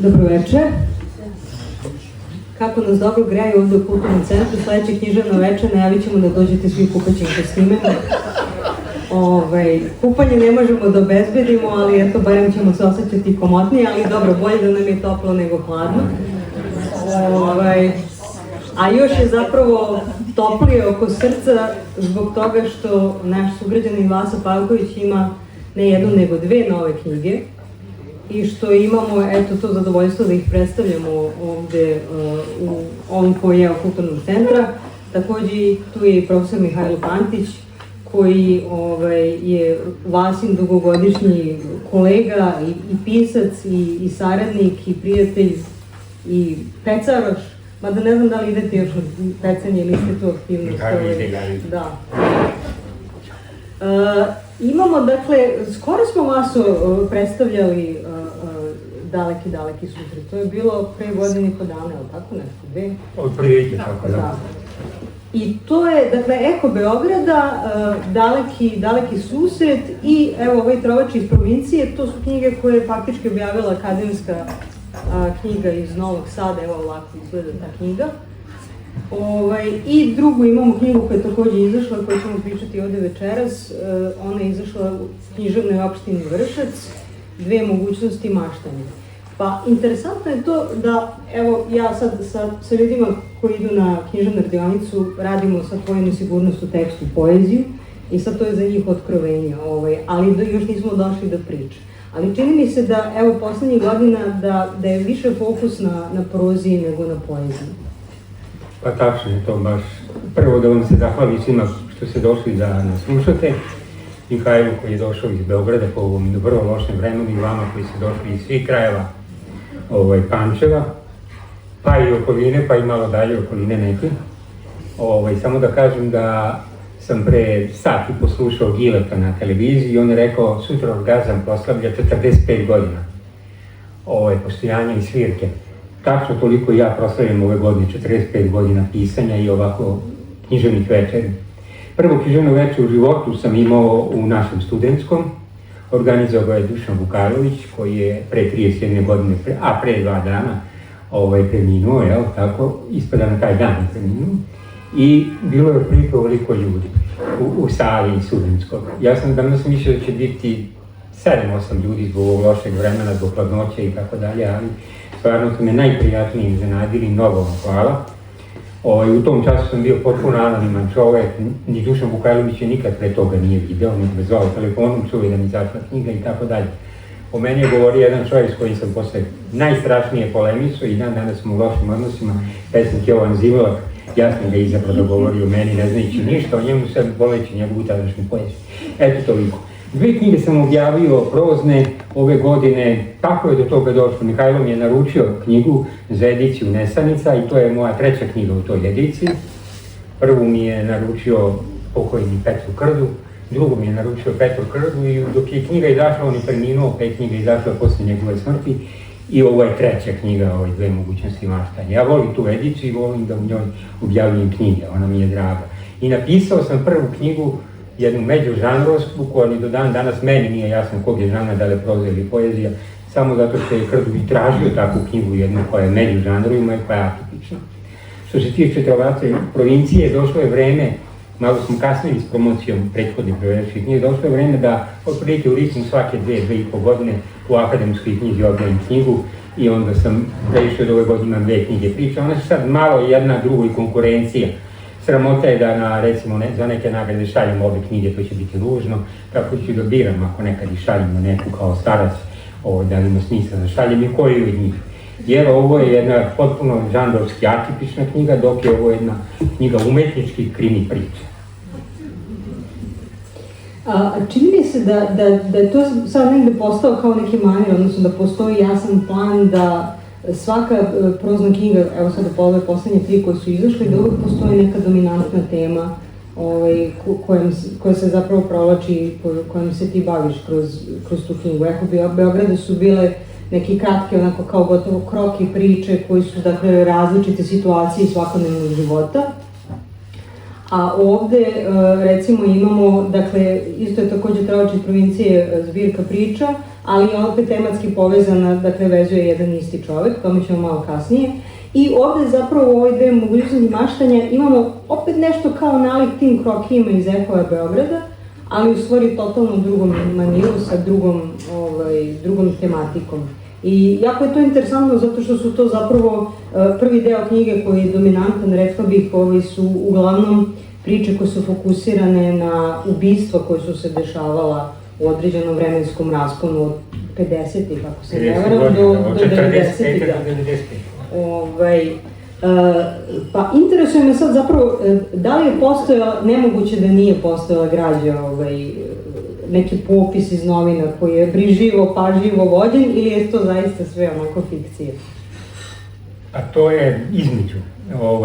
Dobro večer. Kako nas dobro greju ovde u Kulturnom centru, sledeće književno večer najavit ćemo da dođete svi kupaćim kostimima. Kupanje ne možemo da obezbedimo, ali eto, barem ćemo se osjećati komotnije, ali dobro, bolje da nam je toplo nego hladno. A još je zapravo toplije oko srca zbog toga što naš sugrađanin Vasa Pavković ima ne jednu nego dve nove knjige i što imamo to zadovoljstvo da ih predstavljamo ovde u ovom foajeu Kulturnog centra. Takođe tu je i profesor Mihajlo Pantić koji je Vasin dugogodišnji kolega i pisac i saradnik i prijatelj i pecaroš. Mada ne znam da li idete još na pecanje ili ste tu aktivnost. Da. Imamo, dakle, skoro smo Vasu predstavljali daleki susret. To je bilo pre godine i po dana, ali tako nešto, dve? Od prilike, tako da. I to je, dakle, Eko Beograda, daleki susret i evo ovaj Trovač iz provincije, to su knjige koje je faktički objavila akademska knjiga iz Novog Sada, evo ovako izgleda ta knjiga. I drugu imamo knjigu koja je takođe izašla, koju ćemo pričati ovde večeras. Ona je izašla u književnoj opštini Vršac, Dve mogućnosti maštanja. Pa, interesantno je to da, evo, ja sad sa ljudima koji idu na književnu radionicu radimo sad vojnu sigurnost u tekstu, poeziju i sad to je za njih otkrovenje, ali još nismo došli do priče. Ali čini mi se da, evo, poslednjih godina da je više fokus na proziji nego na poeziji. Pa tačno je to baš. Prvo da vam se zahvalim svima što ste došli da nas slušate. Mihajlu koji je došao iz Beograda po ovom vrlo lošem vremenu i vama koji ste došli iz svih krajeva Pančeva, pa i okoline, pa i malo dalje okoline neke. Samo da kažem da sam pre sat i poslušao Gileta na televiziji i on je rekao sutra Orgazam proslavlja 45 godina postojanja i svirke. Tačno toliko ja proslavljam ove godine, 45 godina pisanja i ovako književnih večeri. Prvo književno večer u životu sam imao u našem studentskom, organizovao je Dušan Vukajlović koji je pre 31 godine, a pre 2 dana preminuo, tako, ispada na taj dan je preminuo. I bilo je otprilike ovoliko ljudi u sali studentskog. Ja sam danas mislio da će biti 7-8 ljudi zbog ovog lošeg vremena, zbog hladnoće i tako dalje, ali stvarno su me najprijatnije iznenadili, mnogo vam hvala. U tom času sam bio potpuno anoniman čovek, ni Dušan Vukajlović je nikad pre toga nije video, nik me zvao telefonom, čuje da mi izašla knjiga i tako dalje. O meni je govorio jedan čovjek s kojim sam posle najstrašnije polemičio i danas smo u lošim odnosima, pesnik Jovan Zivolak, ja sam ga izabrao da govori o meni, ne znajući ništa o njemu, sve voleći njegovu tadašnju poeziju. Eto toliko. 2 knjige sam objavio prozne ove godine, kako je do toga došlo? Mihajlo mi je naručio knjigu za ediciju Nesanica i to je moja 3. knjiga u toj ediciji. Prvu mi je naručio pokojni Petru Krdu, drugu mi je naručio Petru Krdu i dok je knjiga izašla, on je preminuo, 5 knjiga izašla posle njegove smrti i ovo je 3. knjiga, Dve mogućnosti maštanja. Ja volim tu ediciju i volim da u njoj objavljam knjige, ona mi je draga. I napisao sam prvu knjigu, jednu međužanrovsku koja ni do dan danas meni nije jasno kog je žanra, da li je proza ili poezija, samo zato što je Krdu i tražio takvu knjigu jednu koja je međužanrovima i koja je atipična. Što se tiče Trovača i provincije, došlo je vreme, malo smo kasnili s promocijom prethodnih prevedeših knjiga, došlo je vreme da otprilike u ritmu svake 2,5 godine u akademskoj knjizi objavim knjigu i onda sam prešao da ove godine imam 2 knjige priče. One su sad malo jedna drugoj konkurencija. Sramota je da recimo za neke nagrade šaljemo ove knjige, to će biti ružno, tako ću da biram ako nekad i šaljemo neku kao starac, da li ima smisla da šaljem i koju od njih. Jer ovo je jedna potpuno žanrovski atipična knjiga, dok je ovo jedna knjiga umetničkih krimi priče. Čini mi se da je to sad negde postao kao neki manir, odnosno da postoji jasan plan da svaka prozna knjiga, evo sada po ove poslednje 3 koje su izašle, da uvek postoji neka dominantna tema koja se zapravo provlači, kojom se ti baviš kroz tu knjigu. Eko Beograda su bile neki kratki, onako kao gotovo kroki priče koji su, dakle, različite situacije iz svakodnevnog života. A ovde, recimo, imamo, dakle, isto je takođe Trovač iz provincije zbirka priča, ali opet tematski povezana, dakle vezuje jedan isti čovek, tome ćemo malo kasnije. I ovde zapravo u ovoj dve mogućnosti maštanja imamo opet nešto kao nalik tim krokijima iz Ehova Beograda, ali u stvari totalno drugom maniru, sa drugom tematikom. I jako je to interesantno zato što su to zapravo prvi deo knjige koji je dominantan, rekla bih, su uglavnom priče koje su fokusirane na ubistva koje su se dešavala u određenom vremenskom rasponu od 50-ih, ako se ne varam, do 90-ih. Pa interesuje me sad zapravo da li je postojala, nemoguće da nije postojala građa, neki popis iz novina koji je brižljivo, pažljivo vođen ili je to zaista sve onako fikcija? A to je između.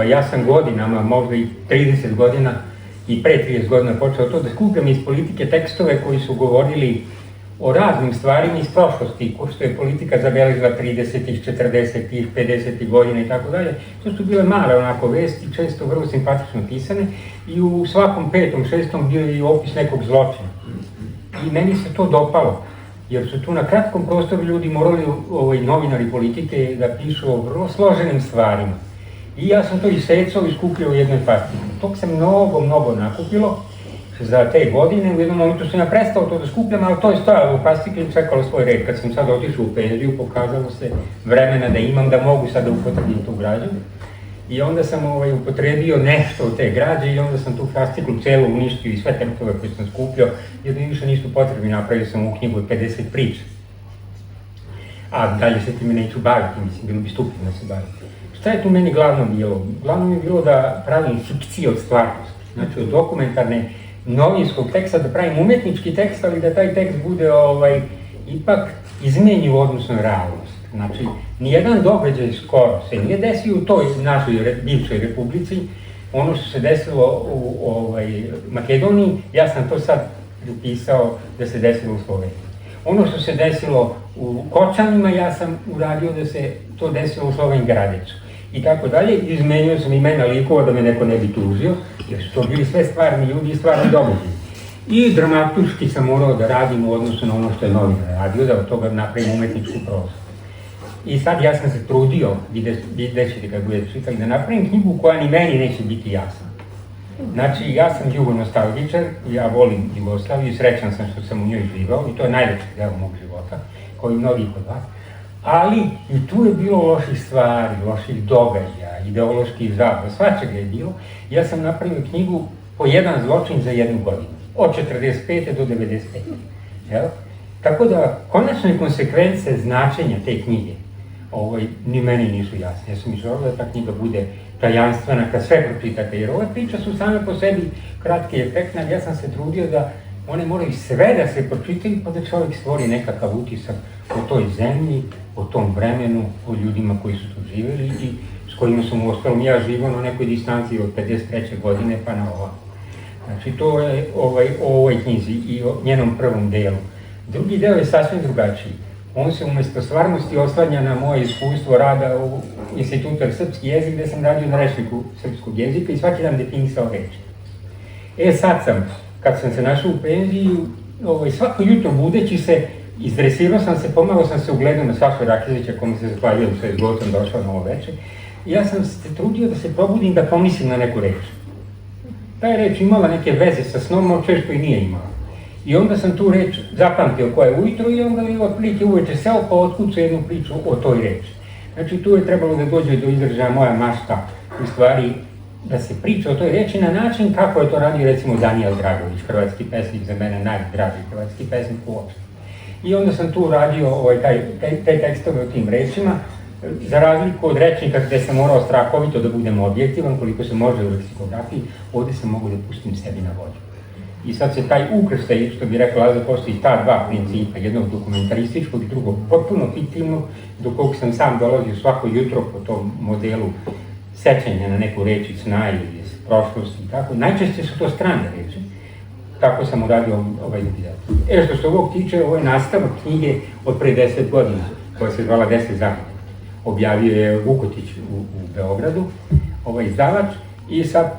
Ja sam godinama, možda i 30 godina i pre 30 godina počeo to da skupljam iz politike tekstove koji su govorili o raznim stvarima iz prošlosti, ko što je politika zabeležila 30-ih, 40-ih, 50-ih godina i tako dalje. To su bile male onako vesti, često vrlo simpatično pisane i u svakom 5., 6. bio je i opis nekog zločina. I meni se to dopalo, jer su tu na kratkom prostoru ljudi morali, novinari politike, da pišu o vrlo složenim stvarima. I ja sam to isecao i skupljao u jednoj fascikli. Tog se mnogo nakupilo za te godine. U jednom momentu sam ja prestao to da skupljam, ali to je stojalo u fascikli i čekalo svoj red. Kad sam sad otišao u penziju, pokazalo se vremena da imam, da mogu sad da upotrebim tu građu. I onda sam upotrebio nešto od te građe i onda sam tu fasciklu celu uništio i sve tekstove koje sam skupljao, jer mi više nisu potrebni, napravio sam u knjigu 50 priča. A dalje se time neću baviti, mislim, bilo bi stupno da se baviti. Šta je tu meni glavno bilo? Glavno mi je bilo da pravim fikcije od stvarnosti, znači od dokumentarne novinskog teksta, da pravim umetnički tekst, ali da taj tekst bude ipak izmenjiv u odnosu na realnost. Znači, nijedan događaj skoro se nije desio u toj našoj bivšoj republici, ono što se desilo u Makedoniji, ja sam to sad upisao da se desilo u Sloveniji. Ono što se desilo u Kočanima, ja sam uradio da se to desilo u Slovengradecu. I tako dalje, izmenio sam imena likova da me neko ne bi tužio, jer su to bili sve stvarni ljudi i stvarni događaji. I dramaturški sam morao da radim u odnosu na ono što je novinar radio, da od toga napravim umetničku prozu. I sad ja sam se trudio, vidjet ćete kad budete čitali, da napravim knjigu koja ni meni neće biti jasna. Znači, ja sam jugonostalgičar, ja volim Jugoslaviju i srećan sam što sam u njoj živao i to je najlepši deo mog života, kao i mnogi kod vas. Ali i tu je bilo loših stvari, loših događaja, ideoloških zabava, svačega je bilo. Ja sam napravio knjigu po jedan zločin za 1 godinu, od 45. do 95. Jel? Tako da, konačne konsekvence značenja te knjige ni meni nisu jasne. Ja sam mislio da ta knjiga bude tajanstvena kad sve pročitate, jer ove priče su same po sebi kratke i efektne, ali ja sam se trudio da one moraju sve da se pročitaju pa da čovjek stvori nekakav utisak o toj zemlji, o tom vremenu, o ljudima koji su tu živjeli i s kojima sam uostalom ja živao na nekoj distanciji od 53. godine pa na ovako. Znači to je o ovoj knjizi i o njenom prvom delu. Drugi deo je sasvim drugačiji. On se umjesto stvarnosti oslanja na moje iskustvo rada u Institutu za srpski jezik, gde sam radio na rečniku srpskog jezika i svaki dan definisao reči. Sad sam, kad sam se našao u penziji, svako jutro budeći se, izdresirao sam se, pomalo sam se ugledao na Sašu Rakizića, kome se zahvaljujem što je zgodom došao na ovo večer. I ja sam se trudio da se probudim, da pomislim na neku reč. Ta je reč imala neke veze sa snom, ali često i nije imala. I onda sam tu reč zapamtio koja je ujutro i onda je otprilike uveče seo pa otkucao jednu priču o toj reči. Znači tu je trebalo da dođe do izražaja moja mašta, u stvari da se priča o toj reči na način kako je to radio recimo Danijel Dragović, hrvatski pesnik, za mene najdraži hrvatski pesnik uopšte. I onda sam tu radio te tekstove o tim rečima, za razliku od rečnika gde sam morao strahovito da budem objektivan, koliko se može u leksikografiji, ovde sam mogu da pustim sebi na volju. I sad se taj ukrštaj, što bi rekao Lazar, postoji ta dva principa, jednog dokumentarističkog i drugog potpuno fiktivnog, do kog sam sam dolazio svako jutro po tom modelu sećanja na neku reč iz sna ili iz prošlosti i tako. Najčešće su to strane reči, tako sam uradio ovaj video. Što se ovog tiče, ovo je nastavak knjige od pre 10 godina, koja se zvala 10 zaključaka. Objavio je Vukotić u Beogradu, ovaj izdavač, i sad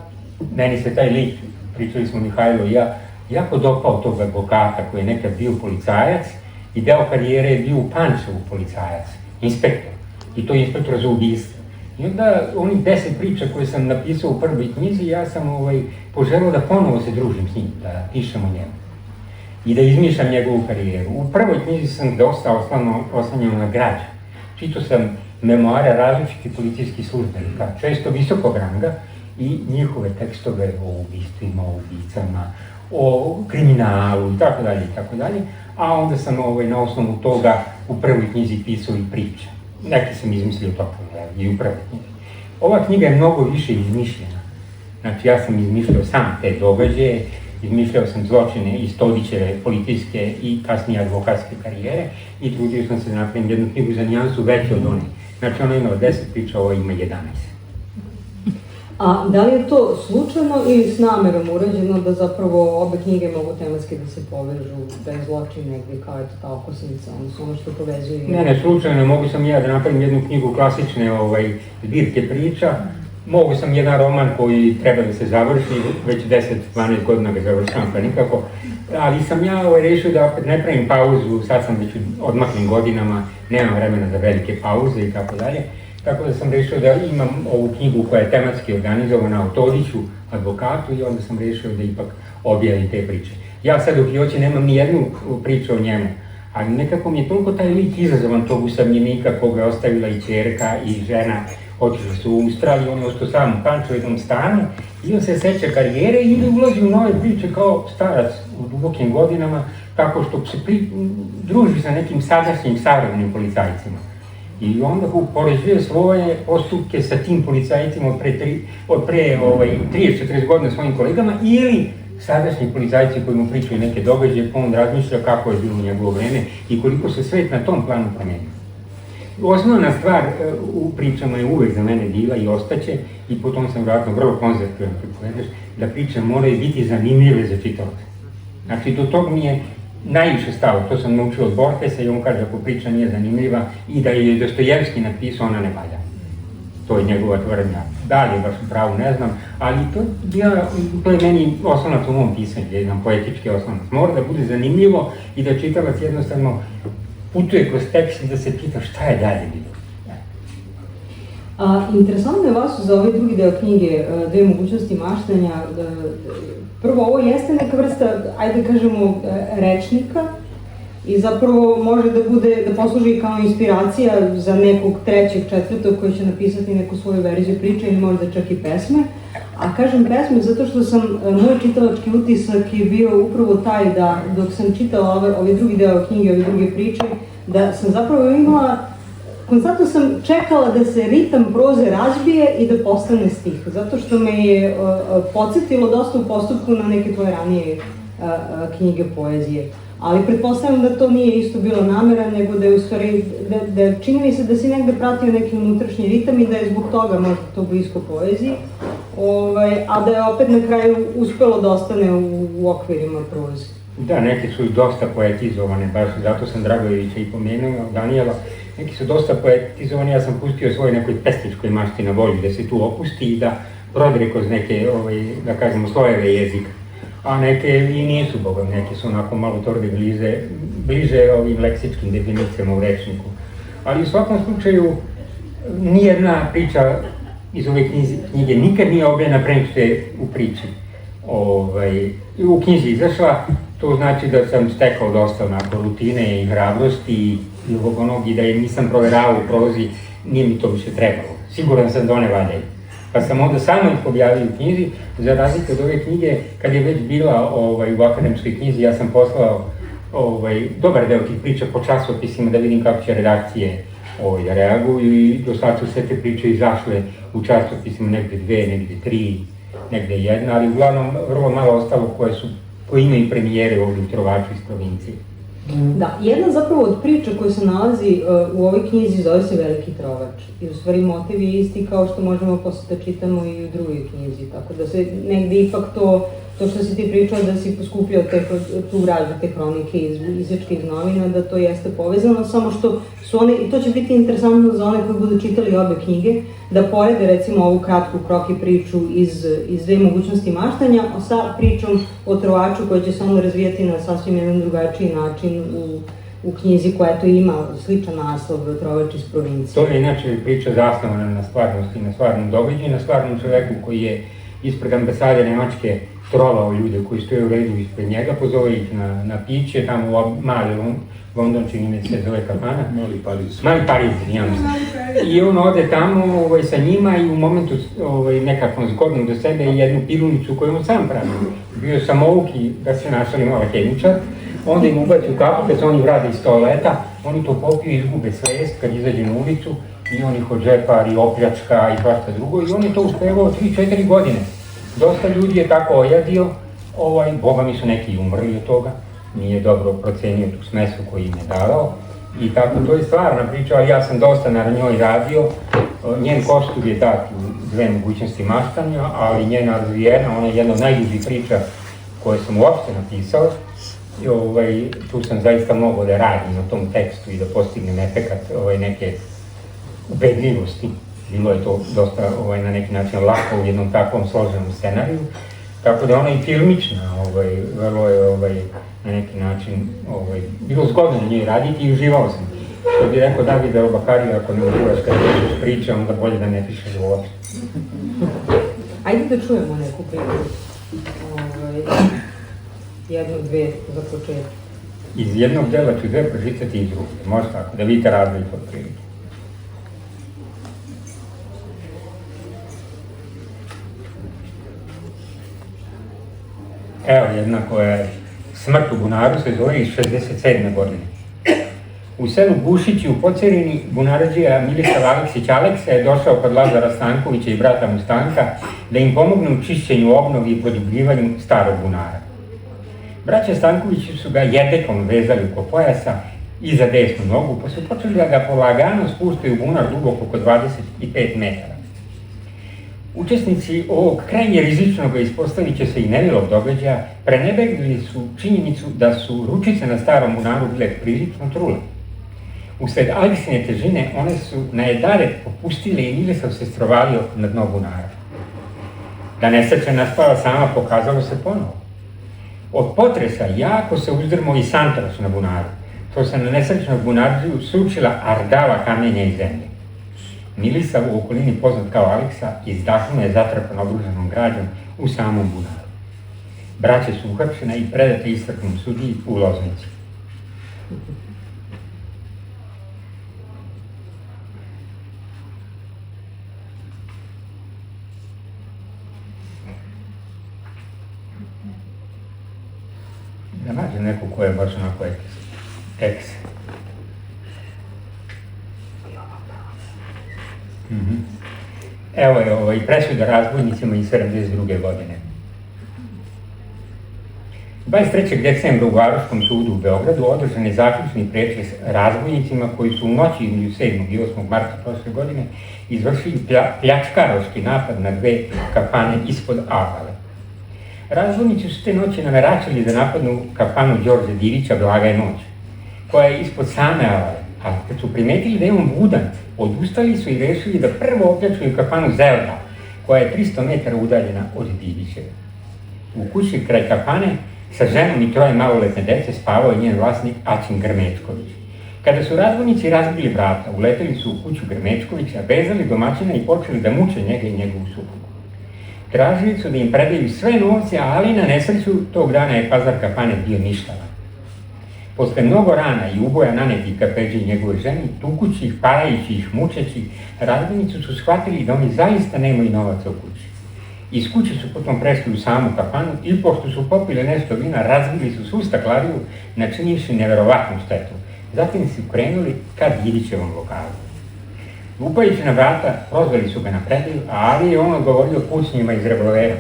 meni se taj lik, pričali smo Mihajlo i ja, jako dopao tog advokata koji je nekad bio policajac i deo karijere je bio u Pančevu policajac, inspektor, i to je inspektor za ubistvo. I onda onih 10 priča koje sam napisao u prvoj knjizi, ja sam poželao da ponovo se družim s njim, da pišem o njemu i da izmišljam njegovu karijeru. U prvoj knjizi sam dosta oslanjao na građe. Čitao sam memoare različitih policijskih službenika, često visokog ranga, i njihove tekstove o ubistvima, o ubicama, o kriminalu i tako dalje, a onda sam na osnovu toga u prvoj knjizi pisao i priče. Neki sam izmislio totalno i u prvoj knjizi. Ova knjiga je mnogo više izmišljena. Znači, ja sam izmišljao sam te događaje, izmišljao sam zločine iz Todićeve politijske i kasnije advokatske karijere i trudio sam se da napravim jednu knjigu za nijansu veću od one. Znači, ona ima 10 priča, ovo ima 11. A da li je to slučajno ili s namerom urađeno da zapravo obe knjige mogu tematski da se povežu, da je zločin negdje kao eto ta okosnica, odnosno ono što povezuje? Ne, slučajno, mogu sam ja da napravim jednu knjigu klasične zbirke priča, mogu sam jedan roman koji treba da se završi, već 10-12 godina ga završavam pa nikako, ali sam ja rešio da opet ne pravim pauzu, sad sam već u odmaklim godinama, nemam vremena za velike pauze i tako dalje. Tako da sam rešio da imam ovu knjigu koja je tematski organizovana o Todiću, advokatu, i onda sam rešio da ipak objavim te priče. Ja sad u Kioći nemam ni jednu priču o njemu, ali nekako mi je toliko taj lik izazovan tog usamljenika koga je ostavila i ćerka i žena, otišli su u Australiju, on je ostao sam u Pančevu jednom stanu i on se seća karijere i ide ulazi u nove priče kao starac u dubokim godinama, tako što se druži sa nekim sadašnjim savremenim policajcima. I onda upoređuje svoje postupke sa tim policajcima od pre 30-40 godina svojim kolegama ili sadašnji policajci koji mu pričaju neke događaje, pa on razmišlja kako je bilo u njegovo vreme i koliko se svet na tom planu promenio. Osnovna stvar u pričama je uvek za mene bila i ostaće, i potom sam vratno vrlo konzervativan kad povedeš, da priče moraju biti zanimljive za čitaoce. Znači, do tog mi je najviše stalo, to sam naučio od Borgesa i on kaže ako priča nije zanimljiva i da je Dostojevski napisao, ona ne valja. To je njegova tvrdnja. Da li je baš u pravu, ne znam, ali to je meni osnovac u mom pisanju, jedan poetički osnovac. Mora da bude zanimljivo i da čitavac jednostavno putuje kroz tekst i da se pita šta je dalje bilo. Interesantno je vas za ovaj drugi deo knjige, Dve mogućnosti maštanja. Prvo, ovo jeste neka vrsta, ajde kažemo, rečnika i zapravo može da posluži kao inspiracija za nekog trećeg, četvrtog koji će napisati neku svoju verziju priče ili možda čak i pesme. A kažem pesme zato što moj čitalački utisak je bio upravo taj da dok sam čitala ovaj drugi deo knjige, ove druge priče, da sam zapravo imala, konstantno sam čekala da se ritam proze razbije i da postane stih, zato što me je podsjetilo dosta u postupku na neke tvoje ranije knjige poezije. Ali pretpostavljam da to nije isto bilo namera, nego da je u stvari, da čini mi se da si negde pratio neki unutrašnji ritam i da je zbog toga možda to blisko poeziji, a da je opet na kraju uspelo da ostane u okvirima proze. Da, neke su dosta poetizovane, baš zato sam Dragojevića i pomenuo, Danijela. Neki su dosta poetizovani, ja sam pustio svoj nekoj pesničkoj mašti na volju da se tu opusti i da prodre kroz neke, da kažemo, slojeve jezika. A neke i nisu, bogom, neke su onako malo tvrde bliže ovim leksičkim definicijama u rečniku. Ali u svakom slučaju, nijedna priča iz ove knjige nikad nije objavljena pre nego što je u priči. U knjizi izašla, to znači da sam stekao dosta onako rutine i hrabrosti i da je nisam proveravao u prozi, nije mi to više trebalo. Siguran sam da one valjaju. Pa sam onda samo ih objavio u knjizi, za razliku od ove knjige, kad je već bila u akademskoj knjizi, ja sam poslao dobar deo tih priča po časopisima da vidim kako će redakcije da reaguju i do sad su sve te priče izašle u časopisima, negde 2, negde 3, negde 1, ali uglavnom vrlo malo ostalo koje imaju premijere ovdje u Trovaču iz provincije. Da, jedna zapravo od priča koja se nalazi u ovoj knjizi zove se Veliki trovač. I u stvari motiv je isti kao što možemo posle da čitamo i u drugoj knjizi, tako da se negde ipak to što si ti pričao da si poskupio tu građu, te hronike iz izvečkih novina, da to jeste povezano, samo što su one, i to će biti interesantno za one koji budu čitali obe knjige, da porede recimo ovu kratku kroki priču iz Dve mogućnosti maštanja sa pričom o trovaču koja će se onda razvijati na sasvim jedan drugačiji način u u knjizi koja to ima sličan naslov, Trovač iz provincije. To je inače priča zasnovana na stvarnosti, na stvarnom događaju, na stvarnom čoveku koji je ispred ambasade Nemačke trovao ljude koji stoje u redu ispred njega, pozove ih na piće, tamo u mali London, čini mi se zove kafana. Mali Pariz, izvinjam se. I on ode tamo sa njima i u momentu nekakvom zgodnom do sebe jednu pirunicu koju on sam pravi. Bio je samouk i da se našali mala hemičar. Onda im ubaci u kapu, kad se oni vrade iz toaleta, oni to popiju i izgube svest kad izađe na ulicu i on ih odžepari, opljačka i svašta drugo i on je to uspevao 3-4 godine. Dosta ljudi je tako ojadio, boga mi su neki umrli od toga, nije dobro procenio tu smesu koju im je davao i tako, to je stvarna priča, ali ja sam dosta na njoj radio, njen kostur je dat u 2 mogućnosti maštanja, ali njena razvijena, ona je jedna od najdužih priča koje sam uopšte napisao. Tu sam zaista mogao da radim na tom tekstu i da postignem efekat neke ubedljivosti. Bilo je to dosta na neki način lako u jednom takvom složenom scenariju. Tako da ona je filmična, vrlo je na neki način bilo zgodno na njoj raditi i uživao sam. Što bi rekao David Elbakari, ako ne uživaš kada pišeš priče, onda bolje da ne pišeš uopšte. Ajde da čujemo neku priču. Jednu, dve za početak. Iz jednog dela ću dve pročitati iz druge, može tako, da vidite razliku od prilike. Evo jedna koja je Smrt u bunaru, se zove iz 67. godine. U selu Bušići u Pocerini bunarađija Milisav Aleksić Aleksa je došao kod Lazara Stankovića i brata mu Stanka da im pomognu u čišćenju, obnovi i produbljivanju starog bunara. Braća Stankovići su ga jedekom vezali oko pojasa iza desnu nogu, pa su počeli da ga polagano spuštaju u bunar duboko oko 25 metara. Učesnici ovog krajnje rizičnog ispostavit će se i nemilog događaja prenebegli su činjenicu da su ručice na starom bunaru bile prilično trule. Usled Aleksine težine one su na jedare popustile i Milisav se strovalio na dno bunara. Da nesreća nastala sama pokazalo se ponovo. Od potresa jako se uzdrmao i santros na bunaru, to se na nesrećnog bunarđiju sručila ardava kamenja i zemlje. Milisav, u okolini poznat kao Aleksa, izdahnuo je zatrpan obruženom građom u samom bunaru. Braće su uhapšena i predate istražnom sudiji u Loznici. Da nađem neku koja je baš onako eks. Evo je presuda razbojnicima iz 72. godine. 23. decembra u Varoškom sudu u Beogradu održan je zaključni pretres razbojnicima koji su u noći između 7. i 8. marta prošle godine izvršili pljačkaroški napad na 2 kafane ispod Avale. Razbojnici su te noći nameračili da napadnu kafanu Đorđa Divića Blaga je noć, koja je ispod same Avale, a kad su primetili da je on budan, odustali su i rešili da prvo opljačkaju kafanu Zelda, koja je 300 metara udaljena od Divićeva. U kući kraj kafane sa ženom i 3 maloletne dece spavao je njen vlasnik Aćin Grmečković. Kada su razbojnici razbili vrata, uleteli su u kuću Grmečkovića, vezali domaćina i počeli da muče njega i njegovu suprugu. Tražili su da im predaju sve novce, ali na nesreću tog dana je pazar kafane bio ništavan. Posle mnogo rana i uboja nanetih Kapeđi i njegove ženi, tukući ih, parajući ih, mučeći, razbojnici su shvatili da oni zaista nemaju novaca u kući. Iz kuće su potom prešli u samu kafanu i pošto su popili nešto vina, razbili su svu staklariju, načinivši neverovatnu štetu. Zatim su krenuli ka Divićevom lokalu. Lupajući na vrata, prozvali su ga na predaju, ali je on odgovorio pucnjima iz revolvera.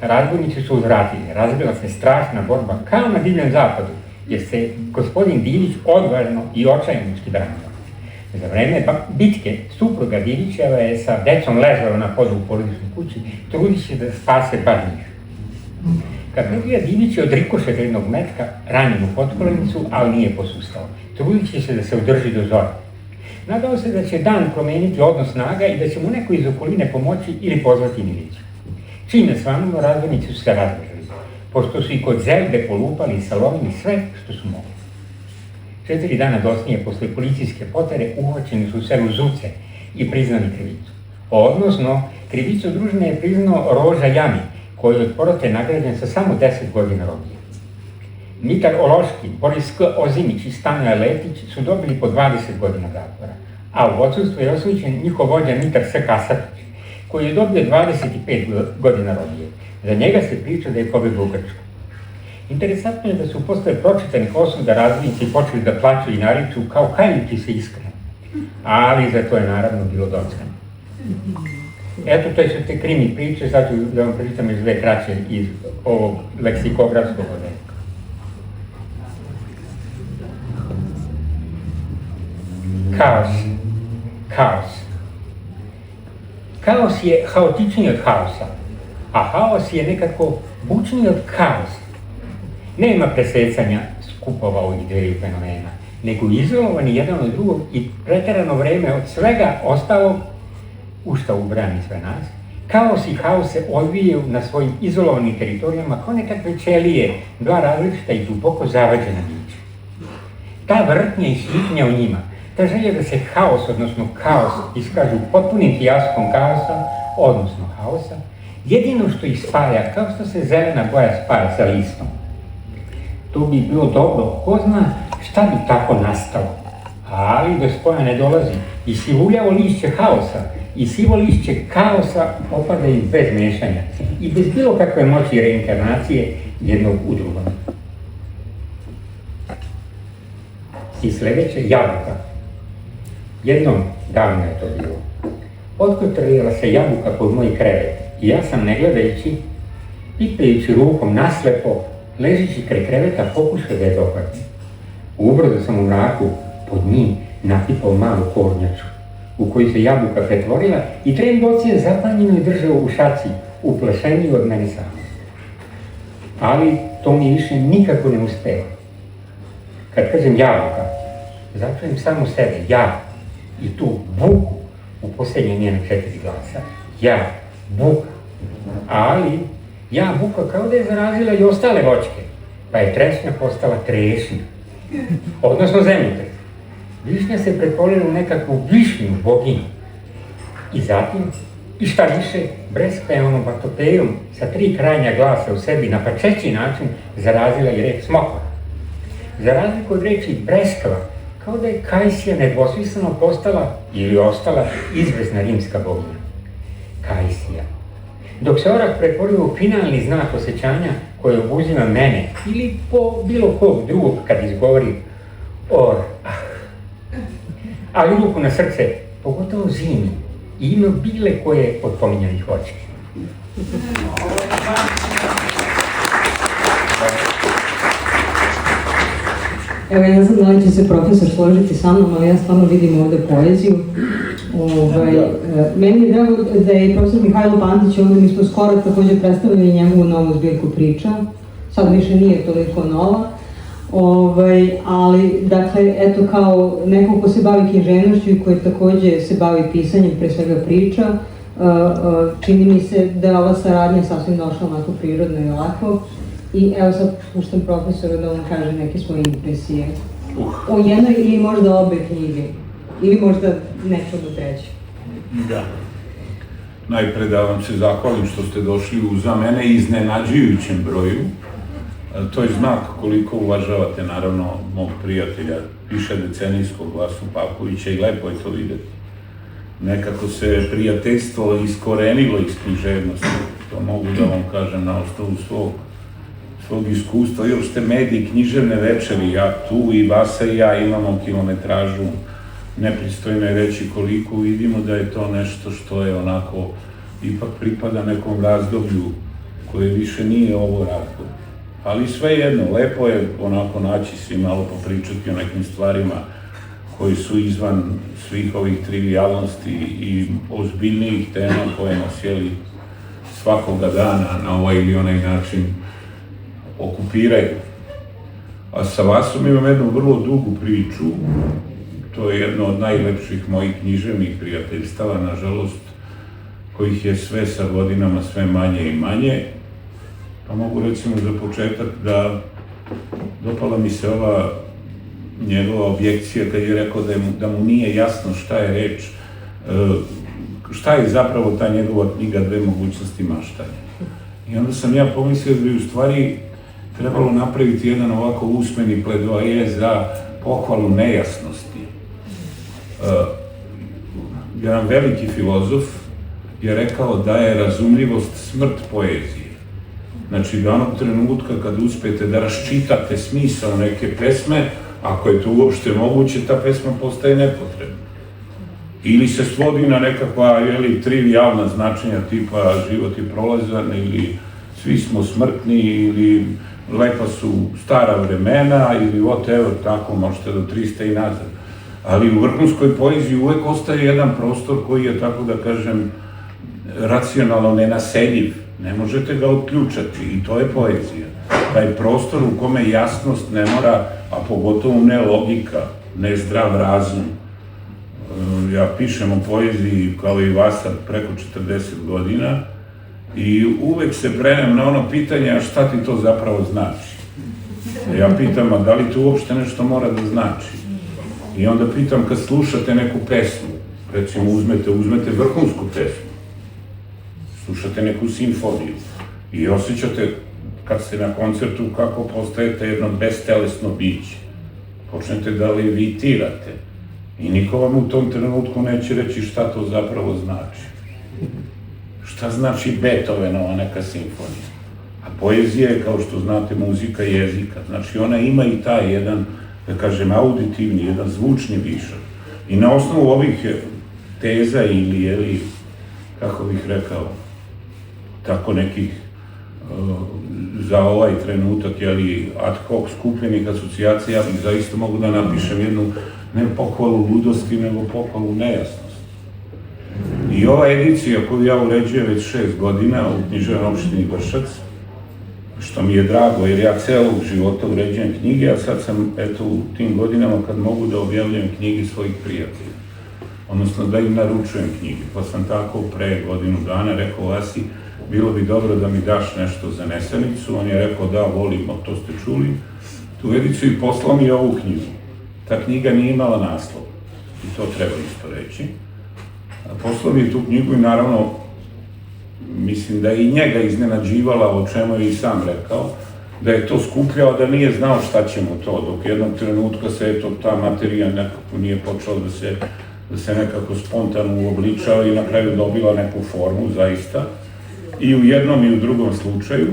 Razbojnici su uzvratili, razbila se strašna borba kao na divljem zapadu, jer se gospodin Divić odvažno i očajnički branio. Za vreme bitke supruga Divićeva je sa decom ležala na podu u porodičnoj kući, trudići da spase bar njih. Kapeđija Divić je od rikošeta jednog metka ranjen u potkolenicu, ali nije posustao, trudići se da se održi do zore. Nadao se da će dan promeniti odnos snaga i da će mu neko iz okoline pomoći ili pozvati miliciju. Čim je svanulo, razbojnici su se razbežali, pošto su i kod Zelde polupali i salomili sve što su mogli. 4 dana dosnije posle policijske potere uhvaćeni su u selu Zuce i priznali krivicu. Odnosno, krivicu družine je priznao Roža Jami, koji je od porote nagrađen sa samo 10 godina robije. Mitar Ološki, Boris K. Ozimić i Stanoje Letić su dobili po 20 godina zatvora, a u odsudstvu je osuđen njihov vođa Mitar S. Kasatić, koji je dobio 25 godina robije. Za njega se priča da je pobegao u Grčku. Interesantno je da su posle pročitanih osuda razbojnici počeli da plaću i nariču kao kajući se iskreno, ali za to je naravno bilo docnjeno. Eto, to su te krimi priče, sad ću da vam pročitam još 2 kraće iz ovog leksikografskog odeljka. Kaos. Kaos. Kaos je haotičniji od haosa, a haos je nekako bučniji od kaosa. Nema presecanja skupova ovih dveju fenomena, nego izolovani jedan od drugog i preterano vreme od svega ostalog, u šta ubrani sve nas, kaos i haos se odvijaju na svojim izolovanim teritorijama kao nekakve ćelije, dva različita i duboko zavađena bića. Ta vrtnja i slitnja u njima, ta želja da se haos, odnosno kaos, iskažu potpunim fijaskom kaosa, odnosno haosa, jedino što ih spaja, kao što se zelena boja spaja sa listom. To bi bilo dobro, ko zna šta bi tako nastalo, ali do spoja ne dolazi i sivuljavo lišće haosa i sivo lišće kaosa opadaju bez mešanja i bez bilo kakve moći reinkarnacije jednog u drugom. I sledeće, jabuka. Jednom davno je to bilo. Otkotrljala se jabuka pod moj krevet i ja sam, ne gledajući, pipajući rukom naslepo, ležeći kraj kreveta, pokušao da je dohvatim. Ubrzo sam u mraku pod njim napipao malu kornjaču, u koju se jabuka pretvorila i tren boci je zapanjeno i držao u šaci, uplašeniji od mene sama. Ali to mi više nikako ne uspeva. Kad kažem jabuka, začujem samo sebe, ja, i tu buku u posljednje njene 4 glasa. Ja, buka. Ali ja, buka, kao da je zarazila i ostale voćke, pa je trešnja postala trešnja, odnosno zemljotres. Višnja se pretvorila u nekakvu višnju boginju. I zatim, i šta više, bresklenom batopejom sa 3 krajnja glasa u sebi na pačeći način zarazila i reč smokva. Za razliku od reči breskva, kao da je Kajsija nedvosmisleno postala ili ostala izvesna rimska boginja. Kajsija. Dok se orah pretvorio u finalni znak osjećanja koje obuzima mene ili po bilo kog drugog kad izgovori orah. Ali ruku na srce, pogotovo zimi, i ima bile koje od pominjanih voćke. Evo, ja ne znam da li će se profesor složiti sa mnom, ali ja stvarno vidim ovde poeziju. Meni je drago da je profesor Mihajlo Pantić ovde, mi smo skoro takođe predstavili njegovu novu zbirku priča, sad više nije toliko nova, ali, dakle, eto, kao neko ko se bavi književnošću i koji takođe se bavi pisanjem, pre svega priča, čini mi se da je ova saradnja sasvim došla onako prirodno i lako. I evo sad puštam profesoru da on kaže neke svoje impresije o jednoj ili možda obe knjige, ili možda nečemu treće. Da. Najpre da vam se zahvalim što ste došli u za mene iznenađujućem broju. To je znak koliko uvažavate, naravno, mog prijatelja, više decenijskog Vlasu Pavkovića i lepo je to videti. Nekako se prijateljstvo iskorenilo iz književnosti, to mogu da vam kažem na osnovu svog iskustva. Još ste mediji, književne večeri, ja tu i Vasa i ja imamo kilometražu, nepristojno je reći koliko, vidimo da je to nešto što je onako, ipak pripada nekom razdoblju koje više nije ovo razdoblje. Ali svejedno, lepo je onako naći svi malo popričati o nekim stvarima koji su izvan svih ovih trivijalnosti i ozbiljnijih tema koje nas jeli svakoga dana na ovaj ili onaj način okupiraju. A sa Vasom imam jednu vrlo dugu priču, to je jedno od najlepših mojih književnih prijateljstava, nažalost, kojih je sve sa godinama sve manje i manje. Pa mogu recimo za početak da dopala mi se ova njegova objekcija kad je rekao da mu nije jasno šta je reč, šta je zapravo ta njegova knjiga Dve mogućnosti maštanja. I onda sam ja pomislio da bi u stvari trebalo napraviti jedan ovako usmeni pledoaje za pohvalu nejasnosti. Jedan veliki filozof je rekao da je razumljivost smrt poezije. Znači, da onog trenutka kad uspete da raščitate smisao neke pesme, ako je to uopšte moguće, ta pesma postaje nepotrebna. Ili se svodi na nekakva trivijalna značenja tipa život je prolazan, ili svi smo smrtni, ili lepa su stara vremena, ili whatever, tako možete do 300 i nazad. Ali u vrhunskoj poeziji uvek ostaje jedan prostor koji je, tako da kažem, racionalno nenaseljiv. Ne možete ga otključati i to je poezija. Taj prostor u kome jasnost ne mora, a pogotovo ne logika, ne zdrav razum. Ja pišem o poeziji kao i vas preko 40 godina i uvek se prenem na ono pitanje, a šta ti to zapravo znači? Ja pitam, a da li to uopšte nešto mora da znači? I onda pitam, kad slušate neku pesmu, recimo uzmete vrhunsku pesmu, slušate neku simfoniju i osjećate, kad ste na koncertu, kako postajete jedno bestelesno biće. Počnete da levitirate i niko vam u tom trenutku neće reći šta to zapravo znači. Šta znači Beethovenova neka simfonija? A poezija je, kao što znate, muzika jezika. Znači, ona ima i taj jedan, da kažem, auditivni, jedan zvučni višak. I na osnovu ovih teza ili, kako bih rekao, tako nekih za ovaj trenutak, ad hoc skupljenih asocijacija, ja bih zaista mogu da napišem jednu ne pohvalu ludosti, nego pohvalu nejasnosti. I ova edicija koju ja uređujem već 6 godina u književnoj opštini Vršac, što mi je drago, jer ja celog života uređujem knjige, a sad sam, eto, u tim godinama kad mogu da objavljujem knjige svojih prijatelja, odnosno da im naručujem knjige. Pa sam tako pre godinu dana rekao Vasi, bilo bi dobro da mi daš nešto za Nesanicu. On je rekao, da, volimo, to ste čuli, tu ediciju, i poslao mi ovu knjigu. Ta knjiga nije imala naslov, i to treba isto reći. Poslao mi je tu knjigu i naravno, mislim da je i njega iznenađivala, o čemu je i sam rekao, da je to skupljao, da nije znao šta će mu to, dok jednog trenutka se, eto, ta materija nekako nije počela da se nekako spontano uobličava i na kraju dobila neku formu, zaista. I u jednom i u drugom slučaju.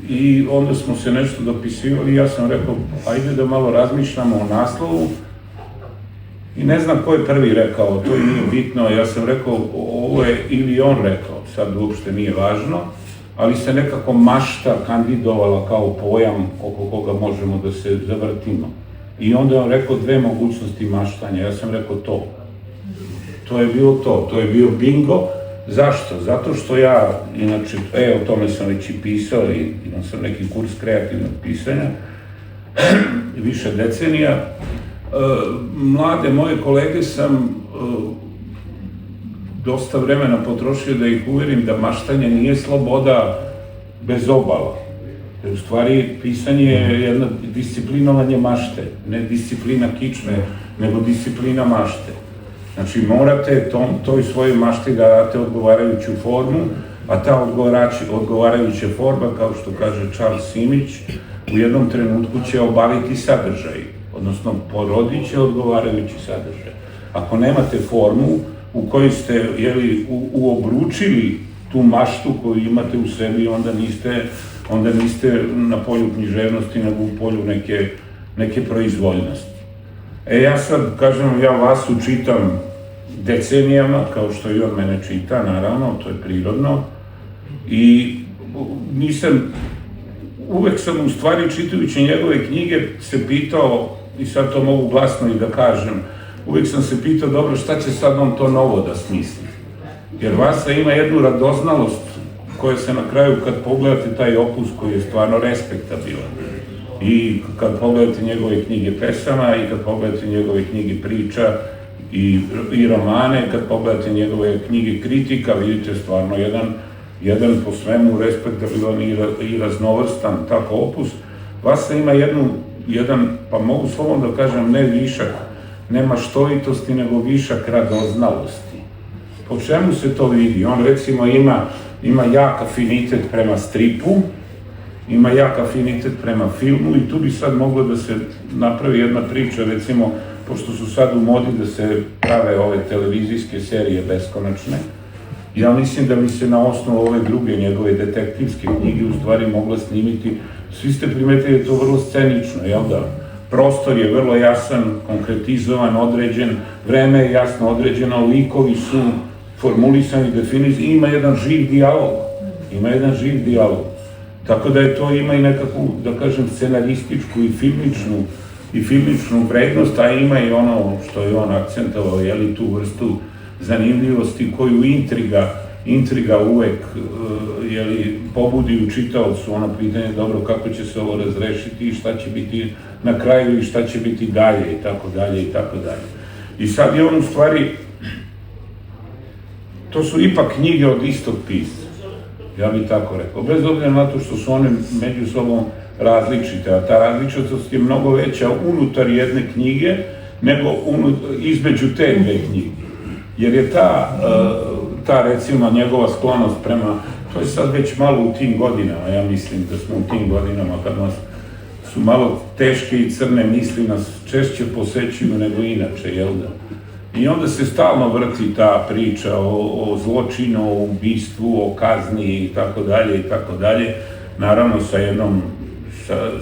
I onda smo se nešto dopisivali i ja sam rekao, ajde da malo razmišljamo o naslovu. I ne znam ko je prvi rekao, to i nije bitno, ja sam rekao, ovo je ili on rekao, sad uopšte nije važno, ali se nekako mašta kandidovala kao pojam oko koga možemo da se zavrtimo. I onda je on rekao Dve mogućnosti maštanja, ja sam rekao to. To je bilo to je bio bingo. Zašto? Zato što ja, inače, o tome sam već i pisao i imam sam neki kurs kreativnog pisanja, više decenija. Mlade moje kolege sam dosta vremena potrošio da ih uverim da maštanje nije sloboda bez obala. U stvari, pisanje je jedna disciplinovanje mašte, ne disciplina kičme, nego disciplina mašte. Znači, morate toj svojoj mašti da date odgovarajuću formu, a ta odgovarajuća forma, kao što kaže Charles Simić, u jednom trenutku će obaviti sadržaj, odnosno porodit će odgovarajući sadržaj. Ako nemate formu u kojoj ste uobručili tu maštu koju imate u sebi, onda niste na polju književnosti, nego u polju neke proizvoljnosti. Ja sad, kažem, ja vas učitam decenijama, kao što i on mene čita, naravno, to je prirodno, i uvek sam u stvari čitajući njegove knjige se pitao, i sad to mogu glasno i da kažem, uvek sam se pitao, dobro, šta će sad on to novo da smisli? Jer Vasa ima jednu radoznalost koja se na kraju, kad pogledate taj opus koji je stvarno respektabilan, i kad pogledate njegove knjige pesama, i kad pogledate njegove knjige priča i romane, kad pogledate njegove knjige kritika, vidite stvarno jedan po svemu respektabilan i raznovrstan tako opus. Vasa ima jednu jedan, pa mogu slobodno da kažem, ne višak, ne maštovitosti, nego višak radoznalosti. Po čemu se to vidi? On recimo ima jak afinitet prema stripu, ima jak afinitet prema filmu i tu bi sad moglo da se napravi jedna priča, recimo, pošto su sad u modi da se prave ove televizijske serije beskonačne, ja mislim da bi se na osnovu ove druge njegove detektivske knjige u stvari mogla snimiti. Svi ste primetili da je to vrlo scenično, jel da? Prostor je vrlo jasan, konkretizovan, određen, vreme je jasno određeno, likovi su formulisani, definisani, ima jedan živ dijalog. Tako da je to ima i nekakvu, da kažem, scenarističku i filmičnu vrednost, a ima i ono što je on akcentovao, jeli, tu vrstu zanimljivosti koju intriga uvek pobudi u čitaocu ono pitanje, dobro, kako će se ovo razrešiti i šta će biti na kraju i šta će biti dalje i tako dalje i tako dalje. I sad je on u stvari, to su ipak knjige od istog pisca, ja bih tako rekao, bez obzira na to što su one među sobom različite, a ta različitost je mnogo veća unutar jedne knjige nego između te dve knjige. Jer je ta recimo njegova sklonost prema, to je sad već malo u tim godinama, ja mislim da smo u tim godinama kad nas su malo teške i crne misli nas češće posećuju nego inače, jel da? I onda se stalno vrti ta priča o zločinu, o ubistvu, o kazni i tako dalje, naravno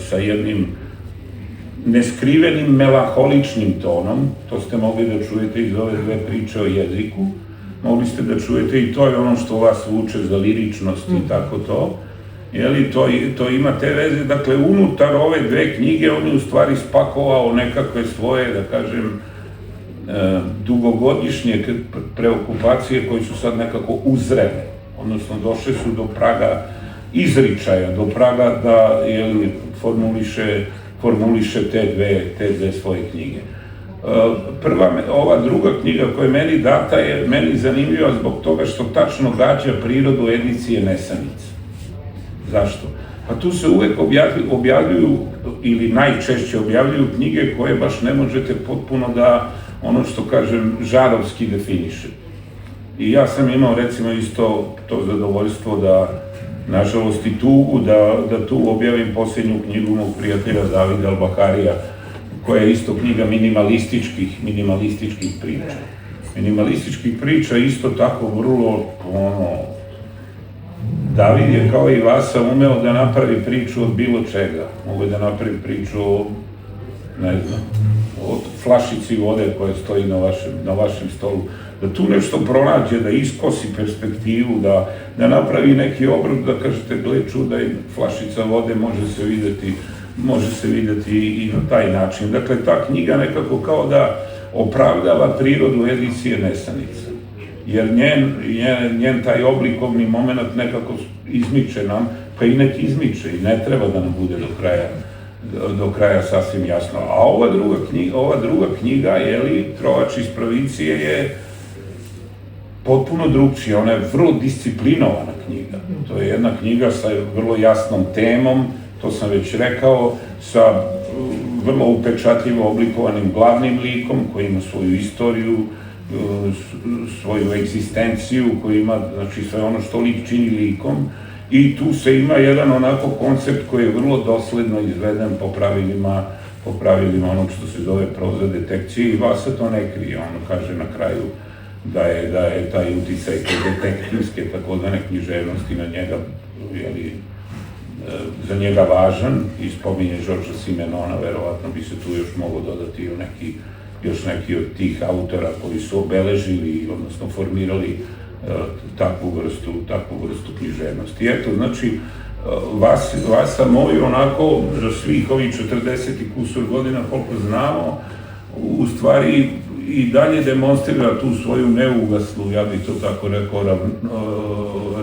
sa jednim neskrivenim melanholičnim tonom, to ste mogli da čujete iz ove dve priče o jeziku, mogli ste da čujete i to je ono što vas vuče za liričnost i tako to, jeli, to ima te veze, dakle, unutar ove dve knjige on je u stvari spakovao nekakve svoje, da kažem, dugogodišnje preokupacije koje su sad nekako uzrele, odnosno došle su do praga izričaja, do praga da, jeli, formuliše te dve svoje knjige. Ova druga knjiga koja je meni data je meni zanimljiva zbog toga što tačno gađa prirodu edicije Nesanica. Zašto? Pa tu se uvek objavljuju, ili najčešće objavljuju knjige koje baš ne možete potpuno da, ono što kažem, žarovski definiše. I ja sam imao recimo isto to zadovoljstvo da, nažalost i tugu, da tu objavim posljednju knjigu mog prijatelja Davida Albakarija, koja je isto knjiga minimalističkih priča. Minimalističkih priča isto tako vrlo, David je kao i Vasa umeo da napravi priču od bilo čega. Mogu je da napravi priču o, ne znam, o flašici vode koja stoji na vašem stolu. Da tu nešto pronađe, da iskosi perspektivu, da napravi neki obrok, da kažete, gle čuda i flašica vode može se videti i na taj način. Dakle, ta knjiga nekako kao da opravdava prirodu edicije Nesanica. Jer njen taj oblikovni moment nekako izmiče nam, pa i nek izmiče i ne treba da nam bude do kraja sasvim jasno. A ova druga knjiga, jeli, Trovač iz provincije, je potpuno drugčija, ona je vrlo disciplinovana knjiga. To je jedna knjiga sa vrlo jasnom temom, to sam već rekao, sa vrlo upečatljivo oblikovanim glavnim likom koji ima svoju istoriju, svoju egzistenciju, koji ima, znači, sve ono što lik čini likom, i tu se ima jedan onako koncept koji je vrlo dosledno izveden po pravilima onog što se zove proza detekcije, i Vasa to ne krije, on kaže na kraju da je taj uticaj te detektivske takozvane književnosti na njega, jeli, za njega važan, i spominje Žorža Simenona, verovatno bi se tu još moglo dodati još neki od tih autora koji su obeležili, odnosno formirali takvu vrstu književnosti. Eto, znači, Vasa moj onako, za svih ovih 40 i kusur godina, koliko znamo, u stvari i dalje demonstrira tu svoju neugasnu, ja bih to tako rekao,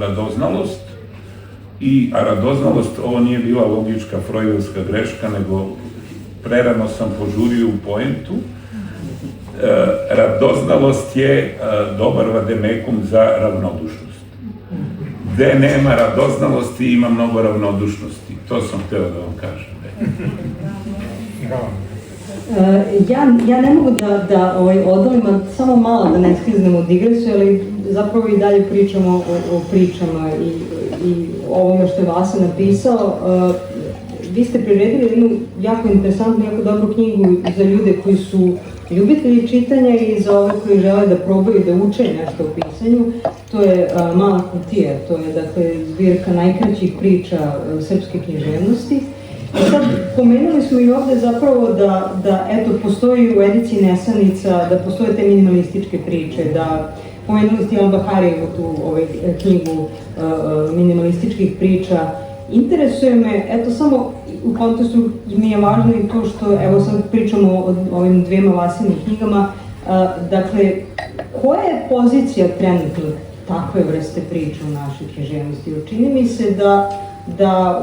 radoznalost. A radoznalost, ovo nije bila logička freudovska greška, nego prerano sam požurio u poentu. Radoznalost je dobar vademekum za ravnodušnost. Gde nema radoznalosti, ima mnogo ravnodušnosti. To sam hteo da vam kažem. Ja ne mogu da odolim, samo malo da ne skliznem u digresiju, ali zapravo i dalje pričamo o pričama i o ovome što je Vasa napisao. Vi ste priredili jednu jako interesantnu, jako dobru knjigu za ljude koji su ljubitelji čitanja i za ove koji žele da probaju da uče nešto o pisanju. To je Mala kutija, to je dakle zbirka najkraćih priča srpske književnosti. I sad, pomenuli smo i ovde zapravo da eto, postoji u ediciji Nesanica, da postoje te minimalističke priče, da pomenuli ste Ivan Baharijevu tu knjigu minimalističkih priča. Interesuje me, eto samo u kontekstu mi je važno i to što, evo sad pričamo o ovim dvema Vasinim knjigama, dakle, koja je pozicija trenutno takve vrste priče u našoj književnosti? Čini mi se da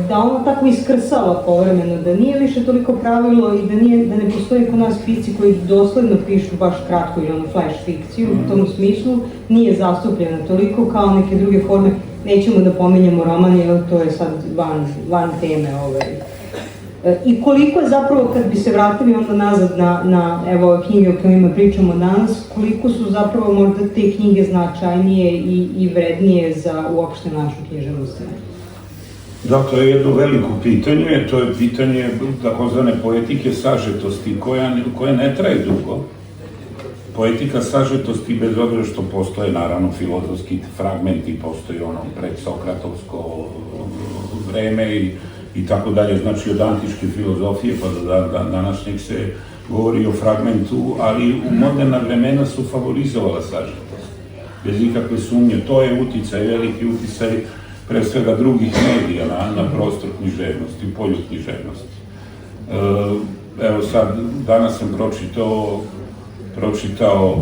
ono tako iskrsava povremeno, da nije više toliko pravilo i da ne postoji kod nas pisci koji dosledno pišu baš kratko ili ono flash fikciju, u tom smislu nije zastupljena toliko kao neke druge forme. Nećemo da pominjemo roman, jer to je sad van teme. I koliko je zapravo, kad bi se vratili onda nazad na evo knjige o kojima pričamo danas, koliko su zapravo možda te knjige značajnije i vrednije za uopšte našu književnost? Da, to je jedno veliko pitanje, to je pitanje takozvane poetike sažetosti koja ne traje dugo. Poetika sažetosti, bez obzira što postoje naravno filozofski fragmenti, postoji ono predsokratovsko vreme i tako dalje, znači od antičke filozofije pa do današnjeg se govori o fragmentu, ali u moderna vremena su favorizovala sažetost, bez ikakve sumnje. To je uticaj, veliki uticaj pre svega drugih medija na prostor književnosti, polju književnosti. Evo sad, danas sam pročitao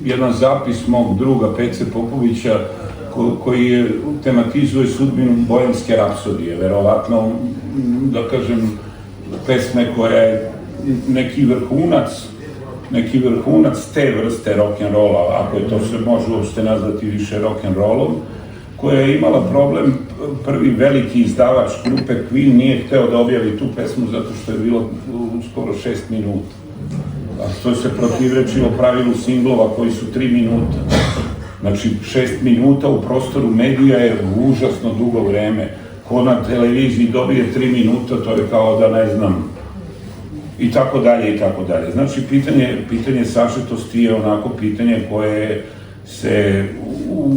jedan zapis mog druga Pece Popovića koji tematizuje sudbinu Bohemske rapsodije, verovatno, da kažem, pesme koja je neki vrhunac te vrste rock'n'rolla, ako je to se može uopšte nazvati više rock'n'rollom, koja je imala problem, prvi veliki izdavač grupe Queen nije hteo da objavi tu pesmu zato što je bilo skoro 6 minuta. A to se protivrečilo pravilu singlova koji su 3 minuta. Znači, 6 minuta u prostoru medija je užasno dugo vreme. Ko na televiziji dobije 3 minuta, to je kao da ne znam, i tako dalje, i tako dalje. Znači, pitanje sažetosti je onako pitanje koje se u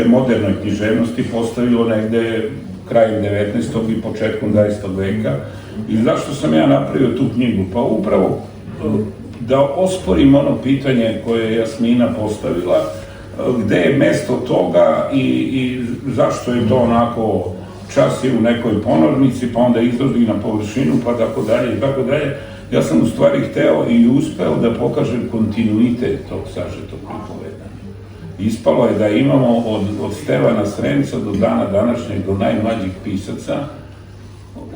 modernoj književnosti postavilo negde krajem 19. i početkom 20. veka. I zašto sam ja napravio tu knjigu? Pa upravo da osporim ono pitanje koje je Jasmina postavila, gde je mesto toga i zašto je to onako čas je u nekoj ponornici, pa onda izlazi na površinu, pa tako dalje i tako dalje. Ja sam u stvari hteo i uspeo da pokažem kontinuitet tog sažetog pripovedanja. Ispalo je da imamo od Stevana Sremca do dana današnjeg, do najmlađih pisaca,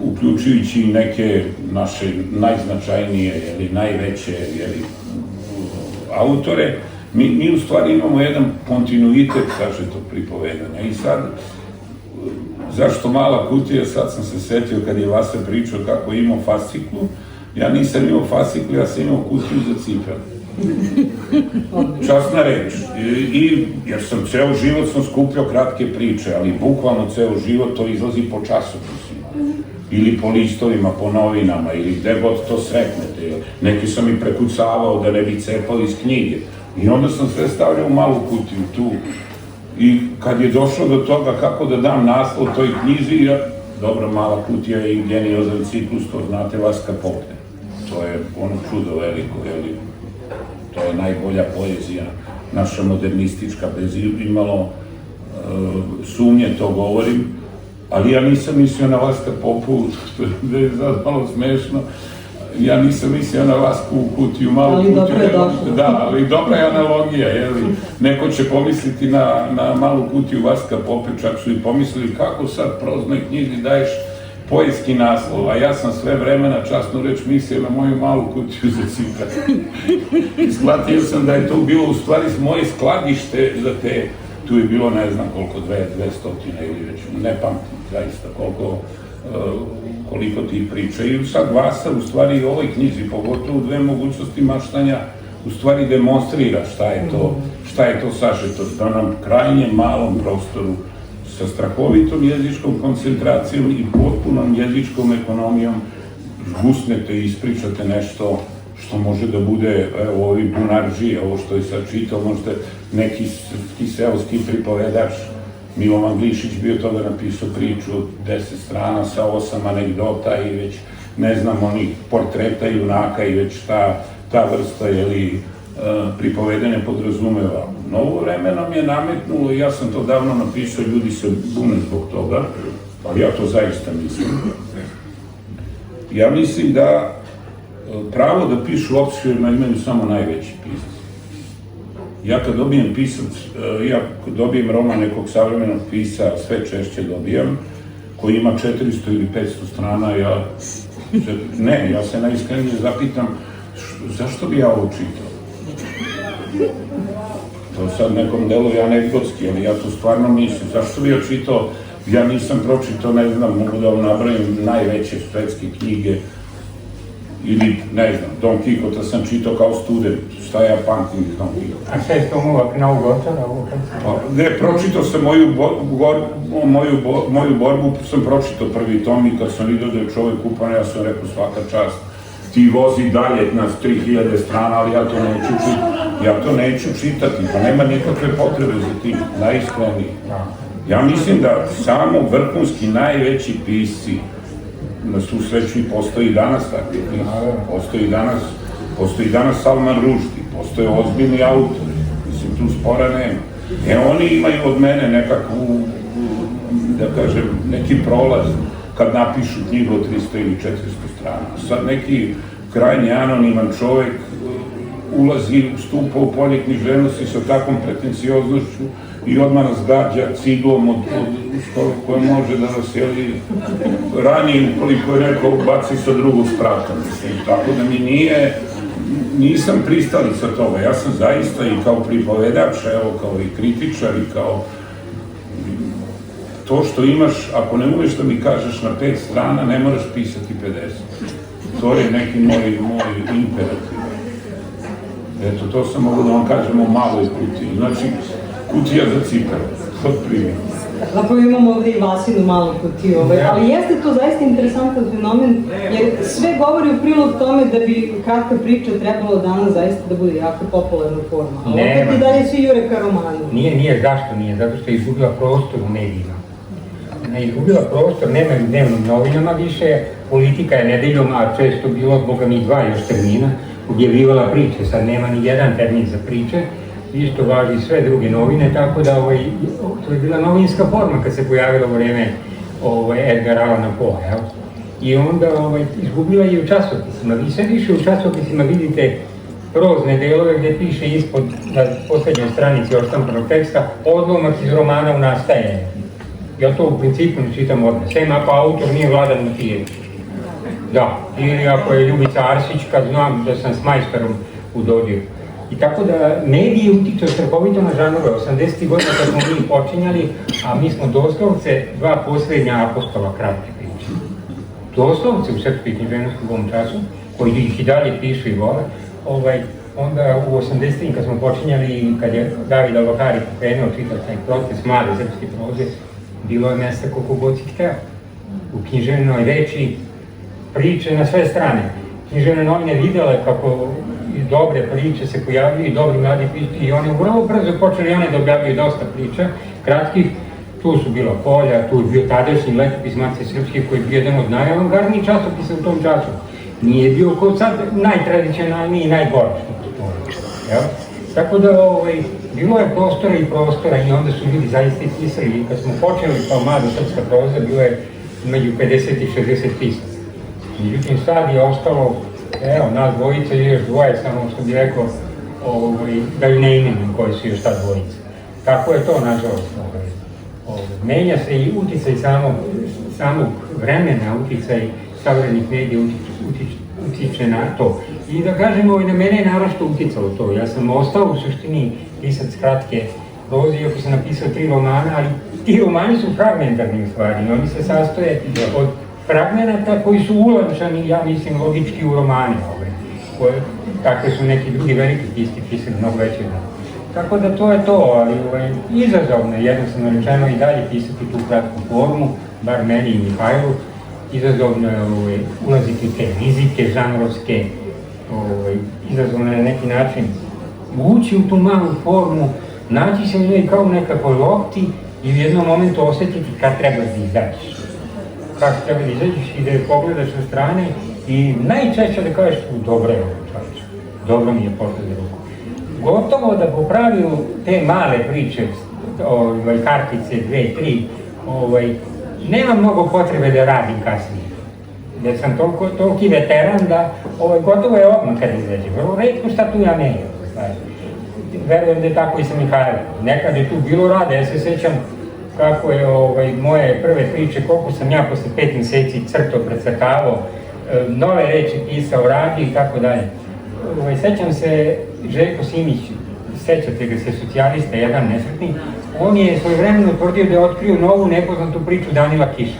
uključujući neke naše najznačajnije ili najveće autore, mi u stvari imamo jedan kontinuitet sažetog pripovedanja. I sad, zašto Mala kutija, sad sam se setio kad je Vasa pričao kako je imao fasciklu, ja nisam imao fasciklu, ja sam imao kutiju za cipele. Časna reč. Jer sam ceo život skupljao kratke priče, ali bukvalno ceo život to izlazi po časopisima. Ili po listovima, po novinama, ili gde god to sretnete. Neki sam i prekucavao da ne bi cepali iz knjige. I onda sam sve stavljao u malu kutiju tu. I kad je došlo do toga kako da dam naslov toj knjizi, dobro, Mala kutija je i geniozan ciklus, to znate, Vaska Pope. To je ono čudo veliko, to je najbolja poezija, naša modernistička, bez imalo sumnje, to govorim, ali ja nisam mislio na Vaska Popu, što je sad malo smešno, ja nisam mislio na Vasku kutiju, Malu kutiju. Ali dobro je došlo. Da, ali dobra je analogija, jeli? Neko će pomisliti na Malu kutiju Vaska Pope, čak su i pomislili kako sad proznoj knjizi daješ poetski naslov, a ja sam sve vremena, časnu reč, mislio na moju malu kutiju za cipele. Shvatio sam da je to bilo u stvari moje skladište za te, tu je bilo ne znam koliko, 200 ili već, ne pamtim zaista koliko koliko tih priča. I sad Vasa u stvari u ovoj knjizi, pogotovo u dve mogućnosti maštanja, u stvari demonstrira šta je to sažetost, da nam krajnje malom prostoru sa strahovitom jezičkom koncentracijom i potpunom jezičkom ekonomijom žgusnete i ispričate nešto što može da bude, evo, ovi bunarži, ovo što je sad čitao, možda neki srpski seoski pripovedač, Milovan Glišić bio toga napisao priču od 10 strana sa 8 anegdota i već, ne znam, onih portreta junaka i već ta vrsta, pripovedanja podrazumeva. Novo vreme nam je nametnulo, ja sam to davno napisao, ljudi se bune zbog toga, ali ja to zaista mislim. Ja mislim da pravo da pišu opširno imaju samo najveći pisci. Ja kad dobijem roman nekog savremenog pisa, sve češće dobijam, koji ima 400 ili 500 strana, ja se najiskrenije zapitam zašto bi ja ovo čitao? To sad nekom deluje anegdotski, ali ja to stvarno mislim. Zašto bi ja čitao? Ja nisam pročitao, ne znam, mogu da vam nabrojim najveće svetske knjige, ili, ne znam, Don Kihota sam čitao kao student, šta ja pamtim iz Don Kihota. A šta je to novog autora? Ne, pročitao sam moju borbu, sam pročitao prvi tom i kad sam vidio da je čovek upan, ja sam rekao svaka čast, ti vozi dalje nas 3000 strana, ali ja to neću čitati, pa nema nikakve potrebe za tim, najiskrenije. Ja mislim da samo vrhunski najveći pisci, na svu sreću i postoji danas takvi pisci, postoji danas Salman Rushdie, postoje ozbiljni autori, mislim, tu spora nema. Oni imaju od mene nekakvu, da kažem, neki prolaz kad napišu knjigu od 300 ili 400 strana. Sad neki krajnje anoniman čovek ulazi, stupa u polje književnosti sa takvom pretencioznošću i odmah nas gađa ciglom koja može da nas rani ukoliko je neko baci sa drugog sprata. Tako da mi nisam pristalica toga. Ja sam zaista i kao pripovedač, evo, kao i kritičar i kao to što imaš, ako ne umeš da mi kažeš na 5 strana, ne moraš pisati 50. To je neki moj imperativ. Eto, to sam mogu da vam kažem o maloj kutiji. Znači, kutija za ciper, od primjera. Zapravo imamo ovde i Vasinu malu kutiju, ali jeste to zaista interesantan fenomen, jer sve govori u prilog tome da bi kratka priča trebalo danas zaista da bude jako popularna forma. A opet i dalje svi jure ka romanu. Nije, zašto nije? Zato što je izgubila prostor u medijima. Ne izgubila prostor, nema u dnevnim novinama više, politika je nedeljom, a često bilo, boga mi 2 još termina, objavljivala priče, sad nema ni jedan termin za priče, isto važi sve druge novine, tako da to je bila novinska forma kad se pojavila u vreme Edgar Allana Poe, jel? I onda izgubila je u časopisima. Vi sve više u časopisima vidite prozne delove gde piše ispod, na poslednjoj stranici odštampanog teksta, odlomak iz romana u nastajanju. Ja to u principu ne čitam odmah, sem ako autor nije Vladan Matijević. Da, ili ako je Ljubica Arsić, kad znam da sam s majstorom u dodiru. I tako da mediji utiču strahovito na žanrove. 80. godina kad smo mi počinjali, a mi smo doslovce 2 poslednja apostola kratke priče. Doslovce u srpskoj književnosti u ovom času, koji ih i dalje pišu i vole, onda u 80. kad smo počinjali, kad je David Albahari pokrenuo čitav taj proces male srpske proze, bilo je mesta koliko god si hteo. U književnoj reči priče na sve strane. Književne novine videle kako dobre priče se pojavljaju i dobri mladi pisci i oni vrlo brzo počeli one da objavljaju dosta priča, kratkih. Tu su bila Polja, tu je bio tadašnji letopis Mace Srpske koji je bio jedan od najavangardnijih časopisa u tom času. Nije bio kao sad najtradicionalniji i najgore što postoji. Tako da bilo je prostora i prostora i onda su ljudi zaista i pisali. I kad smo počeli kao mlada srpska proza, bilo je među 50 i 60 pisaca. Međutim, sad je ostalo, evo, nas dvojica i još dvoje, samo što bi rekao, da ju ne imenim koji su još ta dvojica. Tako je to, nažalost. Menja se i uticaj samog vremena, uticaj savremenih medija utiče na to. I da kažemo, na mene je naravno uticalo to. Ja sam ostao u suštini pisac kratke proze, iako sam napisao 3 romana, ali ti romani su fragmentarni u stvari. Oni se sastoje od fragmenata koji su ulančani, ja mislim, logički u romane kakve su neki drugi veliki pisci pisali, mnogo veće. Tako da to je to, ali izazovno je jednostavno rečeno i dalje pisati tu kratku formu, bar meni i Mihajlu. Izazovno je ulaziti u te rizike žanrovske, izazovno je na neki način ući u tu malu formu, naći se u njoj kao u nekakvoj lopti i u jednom momentu osjetiti kad treba da izađeš. Kako treba da izađeš i da je pogledaš sa strane i najčešće da kažeš dobro je ovo čovječe, dobro mi je pošlo za ruku. Gotovo da po pravilu te male priče, kartice, 2, 3, nema mnogo potrebe da radim kasnije. Jer sam toliki veteran da gotovo je odmah kad izađe. Vrlo retko šta tu ja ne imam. Verujem da je tako i sa Mihajlom. Nekad je tu bilo rada, ja se sećam kako je moje prve priče, koliko sam ja posle 5 meseci crto, precrtavao, nove reči pisao, radio i tako dalje. Sećam se Željko Simić, sećate ga se, socijalista, jedan nesretni, on je svojevremeno tvrdio da je otkrio novu nepoznatu priču Danila Kiša.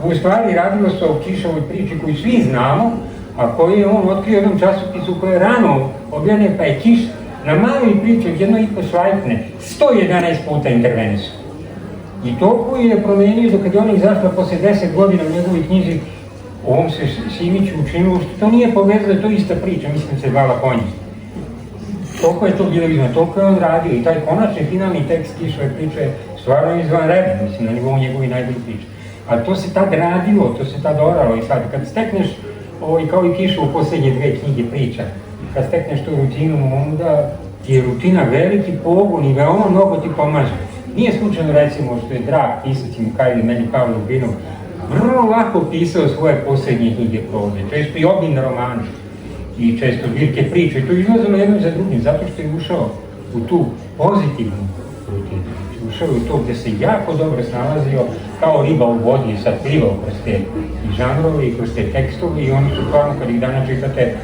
U stvari radilo se o Kišovoj priči koju svi znamo, a koju je on otkrio u jednom časopisu koji je rano objavljen, pa je Kiš na maloj priči od 1,5 švajtne 111 puta intervenisao. I toliko je promenio da kad je ona izašla posle 10 godina u njegovoj knjizi, ovom se Simiću učinilo što to nije povezano, to je ista priča, mislim se zvala Konji. Toliko je to bilo izvan, toliko je on radio i taj konačni finalni tekst Kišove priče je stvarno izvanredan, mislim, na nivou njegovih najboljih priča. A to se tad radilo, to se tad oralo i sad, kad stekneš, kao i Kiša u posljednje 2 knjige priča, kad stekneš tu rutinu, onda ti je rutina veliki pogon i veoma mnogo ti pomaže. Nije slučajno, recimo, što je drag pisac i Mihajlo meni Pavle Ubrinov vrlo lako pisao svoje posljednje knjige proze, često i obimne romane i često zbirke priče. I to je izlazilo jedno za drugim, zato što je ušao u tu pozitivnu rutinu. Ušao u to gde se jako dobro snalazio kao riba u vodi i sad plivao kroz te i žanrove i kroz te tekstove i oni su stvarno, kad ih danas čitate,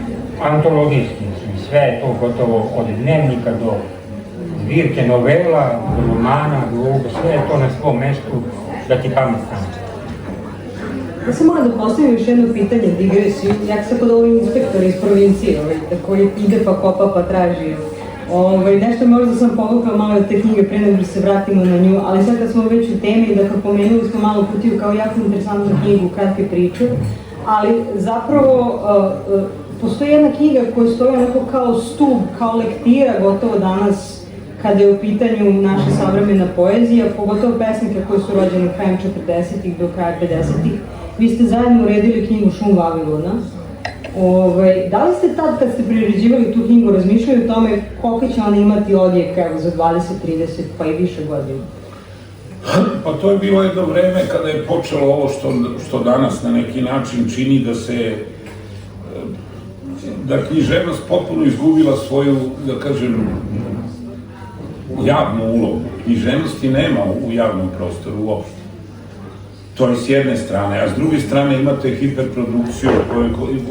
antologijski. Sve je to gotovo od dnevnika do zbirke novela, do romana, do ovoga, sve je to na svom mestu da ti pamet stane. Ja sam moram da postavim još jedno pitanje, digresiju. Ja sam kod ovih inspektora iz provincije, koji ide pa kopa pa traži. Nešto možda sam povukla malo od te knjige pre nego da se vratimo na nju, ali sad kad smo već u temi, dakle pomenuli smo malo Kutiju kao jako interesantnu knjigu, kratke priče, ali zapravo postoji jedna knjiga koja stoji onako kao stub, kao lektira gotovo danas kada je u pitanju naša savremena poezija, pogotovo pesnike koji su rođeni krajem 40-ih do kraja 50-ih. Vi ste zajedno uredili knjigu Šum Vavilona. Da li ste tad, kad ste priređivali tu knjigu, razmišljali o tome koliko će ona imati odjeka za 20, 30 pa i više godina? Pa to je bilo jedno vreme kada je počelo ovo što danas na neki način čini da književnost potpuno izgubila svoju, da kažem, javnu ulogu. Književnosti nema u javnom prostoru uopšte. To je s jedne strane, a s druge strane imate hiperprodukciju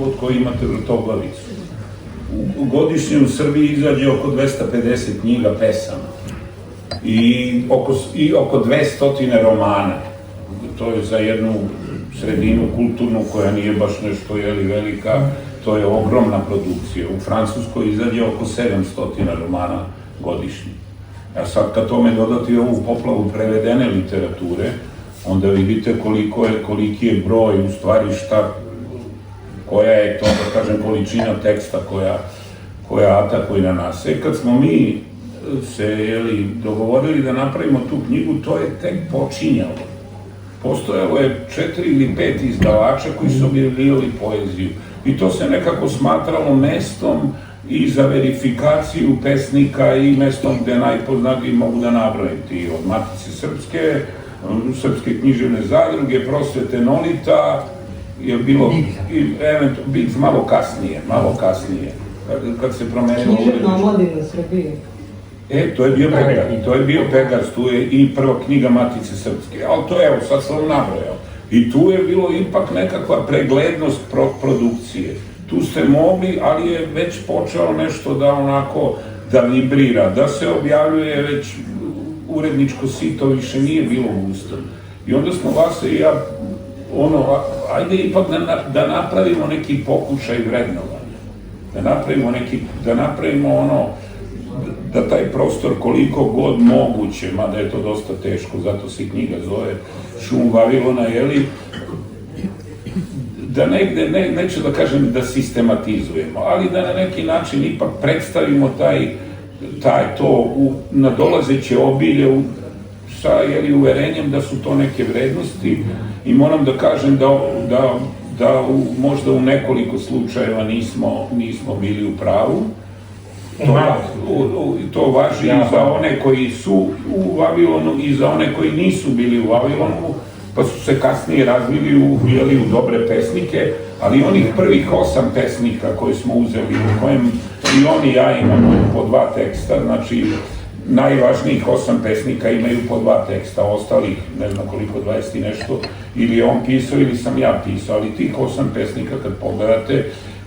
od koje imate vrtoglavicu. Godišnje u Srbiji izađe oko 250 knjiga pesama i oko 200 romana. To je za jednu sredinu kulturnu koja nije baš nešto velika, to je ogromna produkcija. U Francuskoj izađe oko 700 romana godišnje. A sad kad tome dodati ovu poplavu prevedene literature, onda vidite koliki je broj, u stvari koja je to, da kažem, količina teksta koja atakuje na nas. Kad smo mi se dogovorili da napravimo tu knjigu, to je tek počinjalo. Postojalo je 4 ili 5 izdavača koji su objavljivali poeziju i to se nekako smatralo mestom i za verifikaciju pesnika i mestom gde najpoznatiji mogu da nabrojiti od Matice Srpske, Srpske književne zadruge, Prosvete Nolita, je bilo Bigz malo kasnije, kad se promenilo... Književna omladina Srbije. To je bio Pegars, tu je i prva knjiga Matice Srpske, ali to evo, sad sam nabrojao. I tu je bilo ipak nekakva preglednost produkcije. Tu ste mogli, ali je već počelo nešto da vibrira, da se objavljuje već uredničko sito, više nije bilo gusto. I onda smo Vasa i ja ajde ipak da napravimo neki pokušaj vrednovanja, da napravimo da taj prostor koliko god moguće, mada je to dosta teško, zato se knjiga zove Šum Vavilona, da negde, neću da kažem da sistematizujemo, ali da na neki način ipak predstavimo to nadolazeće obilje sa uverenjem da su to neke vrednosti i moram da kažem da možda u nekoliko slučajeva nismo bili u pravu. To važi i za one koji su u Vavilonu i za one koji nisu bili u Vavilonu, pa su se kasnije razvili u dobre pesnike, ali onih prvih 8 pesnika koje smo uzeli, u kojem i on i ja imamo po 2 teksta, znači najvažnijih 8 pesnika imaju po 2 teksta, ostalih ne znam koliko, 20 i nešto, ili je on pisao ili sam ja pisao, ali tih 8 pesnika kad pogledate,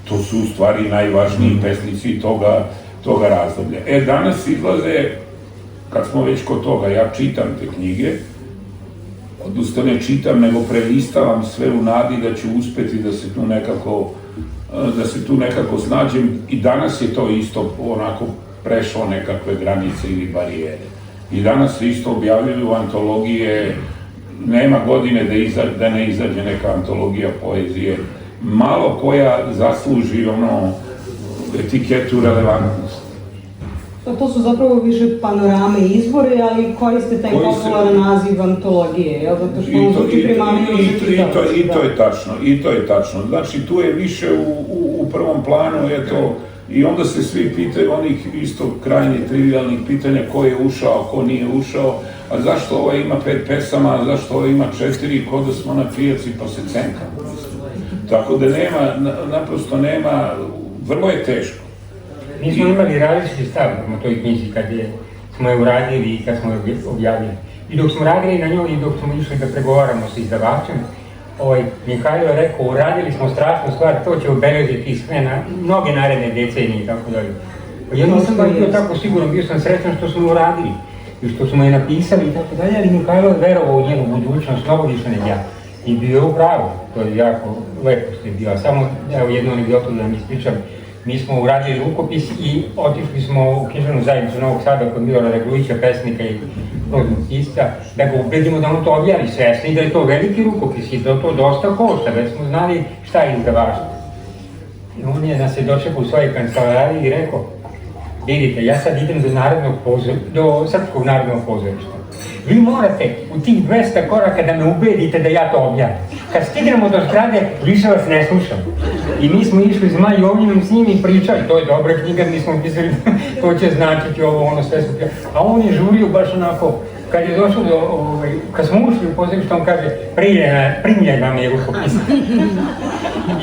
to su u stvari najvažniji pesnici toga razdoblja. Danas izlaze, kad smo već kod toga, ja čitam te knjige, odnosno ne čitam, nego prelistavam sve u nadi da ću uspeti da se tu nekako snađem i danas je to isto onako prešlo nekakve granice ili barijere. I danas se isto objavljuju antologije, nema godine da ne izađe neka antologija poezije, malo koja zasluži etiketu relevantnosti. To su zapravo više panorame i izbori, ali koriste taj popularan naziv antologije, zato što on zvuči primamljivo za čitalac. I to je tačno. Znači, tu je više u prvom planu, i onda se svi pitaju onih isto krajnje trivialnih pitanja ko je ušao, ko nije ušao, a zašto ovaj ima 5 pesama, a zašto ovaj ima 4, ko da smo na pijaci pa se cenkamo. Tako da naprosto nema, vrlo je teško. Mi smo imali različiti stav na toj knjizi kad smo je uradili i kad smo je objavili. I dok smo radili na njoj i dok smo išli da pregovaramo sa izdavačem, Mihajlo je rekao, uradili smo strašnu stvar, to će obeležiti sve na mnoge naredne decenije i tako dalje. Jedno sam bio tako siguran, bio sam srećan što smo uradili i što smo je napisali i tako dalje, ali Mihajlo je verovao u njenu budućnost mnogo više nego ja. I bio je u pravu, to je jako lepo što je bio. Samo jednu anegdotu da vam ispričam. Mi smo uradili rukopis i otišli smo u književnu zajednicu Novog Sada kod Milorada Grujića, pesnika i proznog pisca, da ga ubedimo da on to objavi, svesni da je to veliki rukopis i da to dosta košta, već smo znali šta je izdavaštvo. On je nas je dočekao u svojoj kancelariji i rekao, vidite, ja sad idem do Srpskog narodnog pozorišta. Vi morate u tih 200 koraka da me ubedite da ja to objavim. Kad stignemo do zgrade, više vas ne slušam. I mi smo išli s Maj Jovnjinom s njim i pričali, to je dobra knjiga, mi smo mislili to će značiti ovo, sve su. A on je žurio baš onako, kad je došao kad smo ušli u pozorište, on kaže, primljaj vam je rukopis.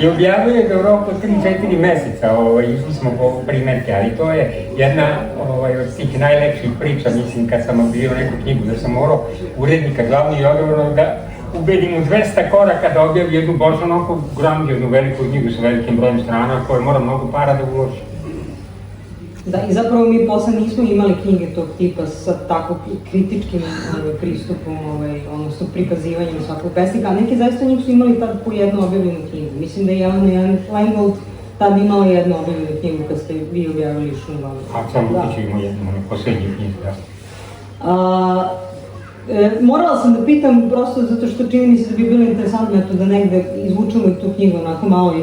I objavio je ga u roku 3-4 meseca, išli smo po primjerke, ali to je jedna od tih najlepših priča, mislim, kad sam objavio neku knjigu, da sam morao urednika glavni i odgovorno da ubedim u 200 koraka da objavi jednu baš onako grandioznu veliku knjigu sa velikim brojem strana koje mora mnogo para da uloži. Da, i zapravo mi posle nismo imali knjige tog tipa sa tako kritičkim pristupom, odnosno prikazivanjem svakog pesnika, a neki zaista njih su imali tad po jednu objavljenu knjigu. Mislim da je Jan Leingold tad imala jednu objavljenu knjigu kad ste vi objavili Šum Vavilona. A sam Lukić imao jednu, posljednju knjigu, da. Morala sam da pitam, prosto zato što čini mi se da bi bilo interesantno da negde izvučemo i tu knjigu onako malo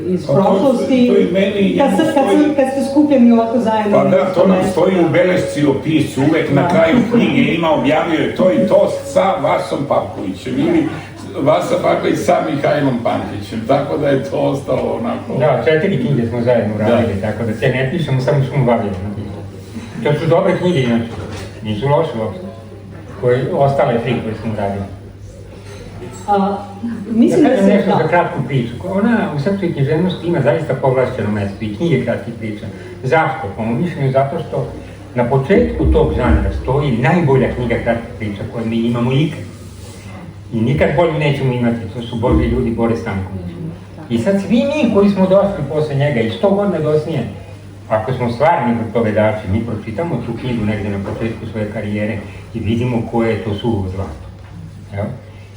iz prošlosti. Kad ste skupljeni ovako zajedno. Pa da, to nam stoji u belešci o piscu, uvek na kraju knjige ima objavio je to i to sa Vasom Pavkovićem ili Vasa Pavković sa Mihajlom Pantićem, tako da je to ostalo onako... Da, 4 knjige smo zajedno uradili, tako da se ne pišemo, samo Šum Vavilona. To su dobre knjige inače, nisu loše uopšte. Ostale 3 koje smo uradili. Mislim da kažem nešto za kratku priču. Ona u srpskoj književnosti ima zaista povlašćeno mesto i knjige kratkih priča. Zašto? Po mom mišljenju zato što na početku tog žanra stoji najbolja knjiga kratkih priča koju mi imamo ikad. I nikad bolju nećemo imati. To su Božji ljudi Bore Stanković. I sad svi mi koji smo došli posle njega i 100 godina dosnije, ako smo stvarni pripovedači, mi pročitamo tu knjigu negde na početku svoje karijere i vidimo koje je to suvo zlato.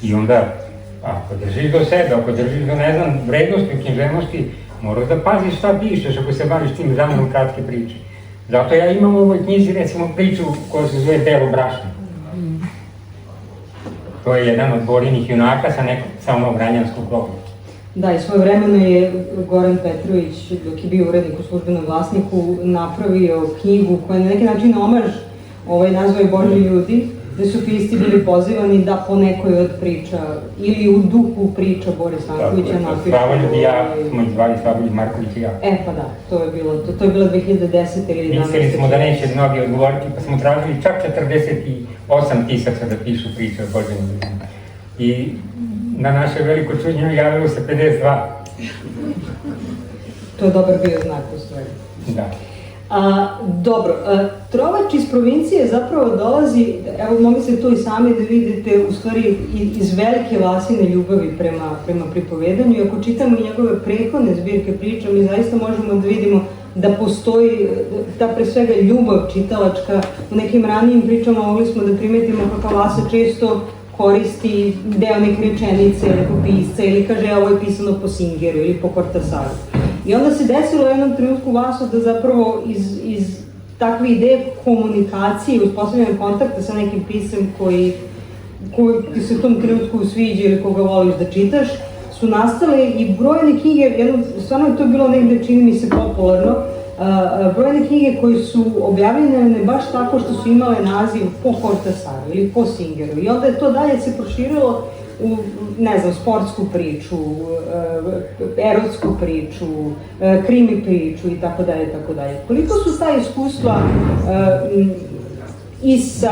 I onda Ako držiš do sebe, ako držiš do, ne znam, vrednosti u književnosti, moraš da paziš šta pišeš ako se baviš tim žanrom kratke priče. Zato ja imam u ovoj knjizi, recimo, priču koja se zove Belo brašno. To je jedan od Borinih junaka sa onog Vranjanskog groblja. Da, i svojevremeno je Goran Petrović, dok je bio urednik u Službenom glasniku, napravio knjigu koja je na neki način omaž, nazvao je Božji ljudi, gde su pisci bili pozivani da po nekoj od priča ili u duhu priča Boris Stankovića napišu. Slavoljub i ja smo ih zvali, Slavoljub Marković i ja. Pa da, to je bilo 2010. ili 11. Mislili smo da neće mnogi odgovoriti, pa smo tražili čak 48 pisaca da pišu priče o Božjim ljudima. I na naše veliko čuđenje javilo se 52. To je dobar bio znak u stvari. Da. Dobro, Trovač iz provincije zapravo dolazi, evo mogli ste to i sami da vidite, u stvari iz velike Vasine ljubavi prema pripovedanju. I ako čitamo i njegove prethodne zbirke priča, mi zaista možemo da vidimo da postoji ta pre svega ljubav čitalačka. U nekim ranijim pričama mogli smo da primetimo kako Vasa često koristi deo neke rečenice nekog pisca ili kaže ovo je pisano po Singeru ili po Kortasaru. I onda se desilo u jednom trenutku Vasu da zapravo iz takve ideje komunikacije, uspostavljanja kontakta sa nekim pisem koji ti se u tom trenutku sviđa ili koga voliš da čitaš, su nastale i brojne knjige, stvarno je to bilo negde, čini mi se, popularno, brojne knjige koje su objavljene baš tako što su imale naziv po Kortasaru ili po Singeru. I onda je to dalje se proširilo u, ne znam, sportsku priču, erotsku priču, krimi priču i tako dalje, tako dalje. Koliko su ta iskustva i sa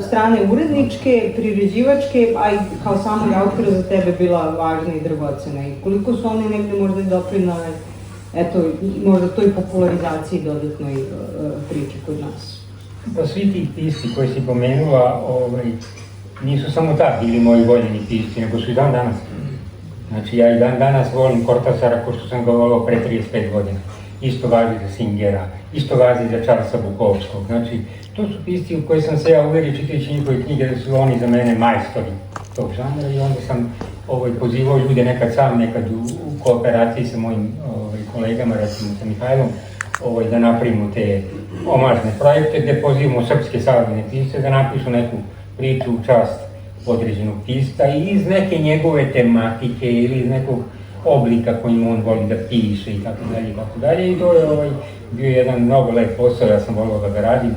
strane uredničke, priređivačke, a i kao samog autora za tebe bila važna i dragocena? I koliko su one negde možda i doprinale, eto, možda toj popularizaciji dodatnoj priče kod nas? Pa svi ti pisci koji si pomenula, nisu samo tad bili moji voljeni pisci, nego su i dan danas. Znači, ja i dan danas volim Kortasara ko što sam ga volao pre 35 godina. Isto važi za Singera, isto važi za Charlesa Bukowskog. Znači, to su pisci u koje sam se ja uverio čitajući njihove knjige da su oni za mene majstori tog žanra i onda sam pozivao ljude nekad sam, nekad u kooperaciji sa mojim kolegama, recimo sa Mihajlom, da napravimo te omažne projekte gde pozivamo srpske savremene pisce da napišu neku priču u čast određenog pisca i iz neke njegove tematike ili iz nekog oblika kojim on voli da piše i tako dalje i tako dalje. I to je bio jedan mnogo lep posao, ja sam volio da ga radim.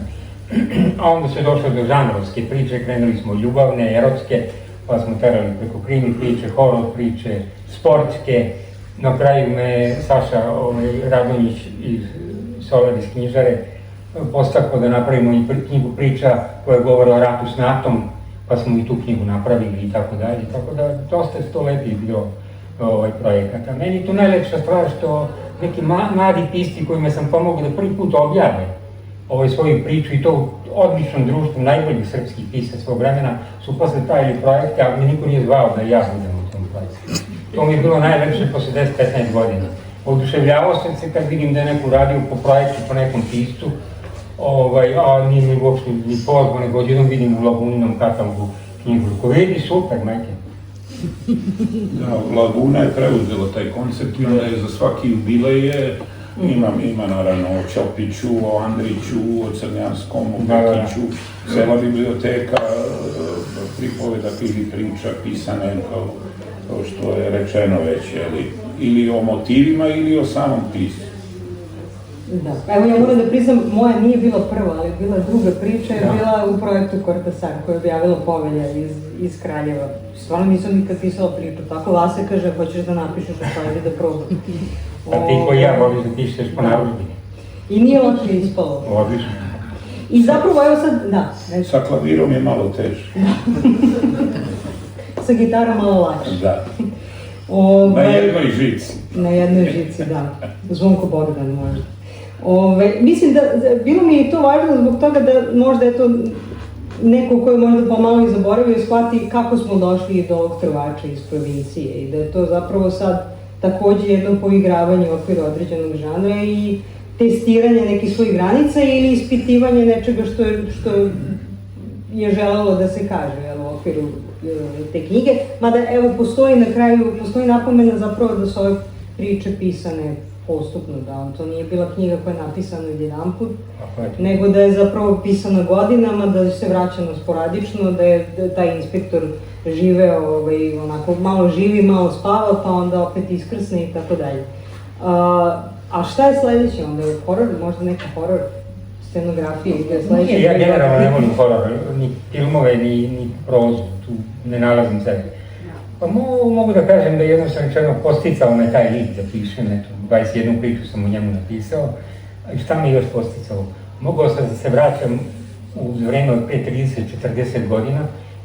A onda se došlo do žanrovske priče, krenuli smo ljubavne, erotske, pa smo terali preko krimi priče, horor priče, sportske. Na kraju me Saša Radonjić iz Solar iz knjižare postakao da napravimo i knjigu priča koja govore o ratu s NATO-om, pa smo i tu knjigu napravili i tako dalje. Tako da dosta je to lepih bilo projekata. Meni je tu najlepša stvar što neki mladi pisci kojima sam pomogao da prvi put objave svoju priču i to u odličnom društvu najboljih srpskih pisa svog vremena su posle trajali projekte, ali me niko nije zvao da ja budem u tom projektu. To mi je bilo najlepše posle 10-15 godina. Oduševljavao sam se kad vidim da je neko uradio po projektu, po nekom piscu, a nije mi uopšte ni pozvao, nego odjednom vidim u Laguninom katalogu knjigu. Ko vidi, super, majke. Da, Laguna je preuzela taj koncept i onda je za svaki jubileje ima naravno o Ćopiću, o Andriću, o Crnjanskom, o Bekiću, cela biblioteka pripoveda ili priča pisane kao što je rečeno već, ili o motivima ili o samom pismu. Da, evo ja moram da priznam, moja nije bila prva, ali bila druga priča, je bila u projektu Kortasar, koja je objavila Povelja iz Kraljeva. Stvarno nisam nikad pisala priču, tako Vasa kaže, hoćeš da napišeš, pa ajde da probam. A ti koji ja voliš da pišeš po narudžbini. I nije loše ispalo. Odlično. I zapravo, evo sad, da. Sa klavirom je malo teže. Sa gitarom malo lakše. Da. Na jednoj žici. Na jednoj žici, da. Zvonko Bogdan možda. Mislim da, bilo mi je to važno zbog toga da možda je to neko koji možda pomalo i zaboravio shvati kako smo došli do ovog Trovača iz provincije i da je to zapravo sad takođe jedno poigravanje u okviru određenog žanra i testiranje nekih svojih granica ili ispitivanje nečega što je želelo da se kaže u okviru te knjige, mada evo postoji na kraju, postoji napomena zapravo da su ove priče pisane postupno, da to nije bila knjiga koja je napisana jedanput, nego da je zapravo pisana godinama, da se vraćano sporadično, da je taj inspektor živeo, onako malo živi, malo spava, pa onda opet iskrsne i tako dalje. A šta je sledeće onda? Horor? Možda neka horor scenografija ili sledeće? Nije, ja generalno ne volim horor, ni filmove, ni prozu, tu ne nalazim sebe. Pa mogu da kažem da jednostavno rečeno posticao me taj lik da pišem, eto, 21 priču sam u njemu napisao. I šta me još posticao? Mogao sam da se vraćam u vreme od 5-30-40 godina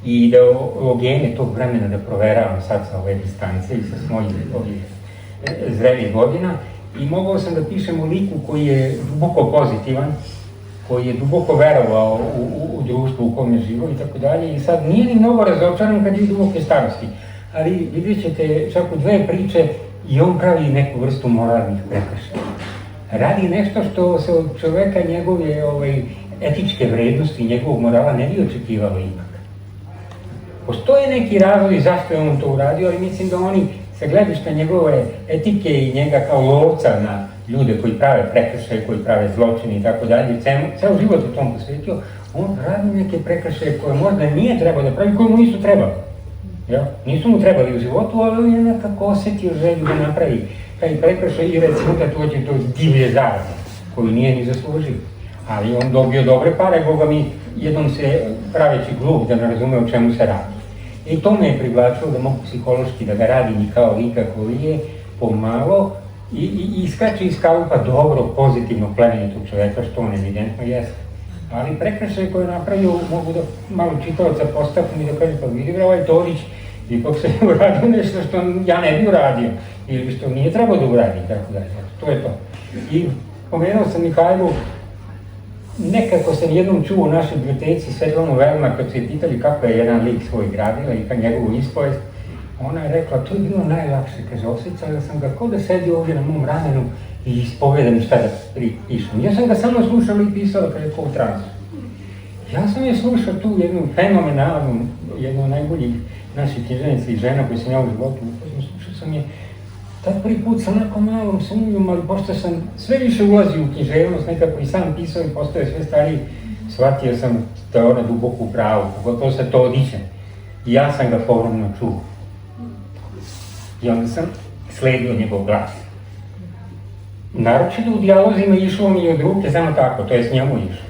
i ideologijene tog vremena da proveravam sad sa ove distance i sa svojih zrelih godina. I mogao sam da pišem o liku koji je duboko pozitivan, koji je duboko verovao u društvu u kom je živo i tako dalje. I sad nije ni mnogo razočaran kad je u duboke starosti. Ali vidjet ćete, čak u dve priče i on pravi neku vrstu moralnih prekršaja. Radi nešto što se od čoveka njegove etičke vrednosti i njegovog morala ne bi očekivalo ipak. Postoje neki razlozi zašto je on to uradio, ali mislim da oni sa gledišta njegove etike i njega kao lovca na ljude koji prave prekršaje, koji prave zločine i tako dalje, ceo život u tom posvetio, on radi neke prekršaje koje možda nije trebao da pravi, koje mu nisu trebali. Nisu mu trebali u životu, ali on je nekako osetio želju da napravi taj prekršaj i recimo da dođe do divlje zarade, koju nije ni zaslužio. Ali on dobio dobre pare, Boga mi, jednom se praveći glup da ne razume o čemu se radi. I to me je privlačilo da mogu psihološki da ga radim i kao lika koji je pomalo i iskače iz kalupa dobro, pozitivno, plemenitog čoveka, što on evidentno jeste. Ali prekršaj koje je napravio, mogu da malo čitalaca postavim i da kažem, pa vidi ovaj Todić, ipak se je uradio nešto što ja ne bi uradio, ili što nije trebao da uradi, tako dalje. To je to. I pomenuo sam Mihajlu, nekako sam jednom čuo u našoj biblioteci Svetlanu Velmar, kad su je pitali kako je jedan lik svoj gradila i kad njegovu ispovest, ona je rekla, to je bilo najlakše, kaže, osjećala sam ga kao da sedi ovdje na mom ramenu i ispovedam šta da pišem. Ja sam ga samo slušala i pisala, kaže, kao u transu. Ja sam je slušao tu jednu fenomenalnu, jednu od najboljih naših književnica i žena koju sam ja u životu upoznao, slušao sam je tad prvi put sa onako malom sumnjom, ali pošto sam sve više ulazio u književnost, nekako i sam pisao i postoje sve stariji, shvatio sam da je ona duboko u pravu, pogotovo sa Todićem. I ja sam ga povremeno čuo. I onda sam sledio njegov glas. Naročito u dijalozima išlo mi od ruke samo tako, to je s njemu išlo.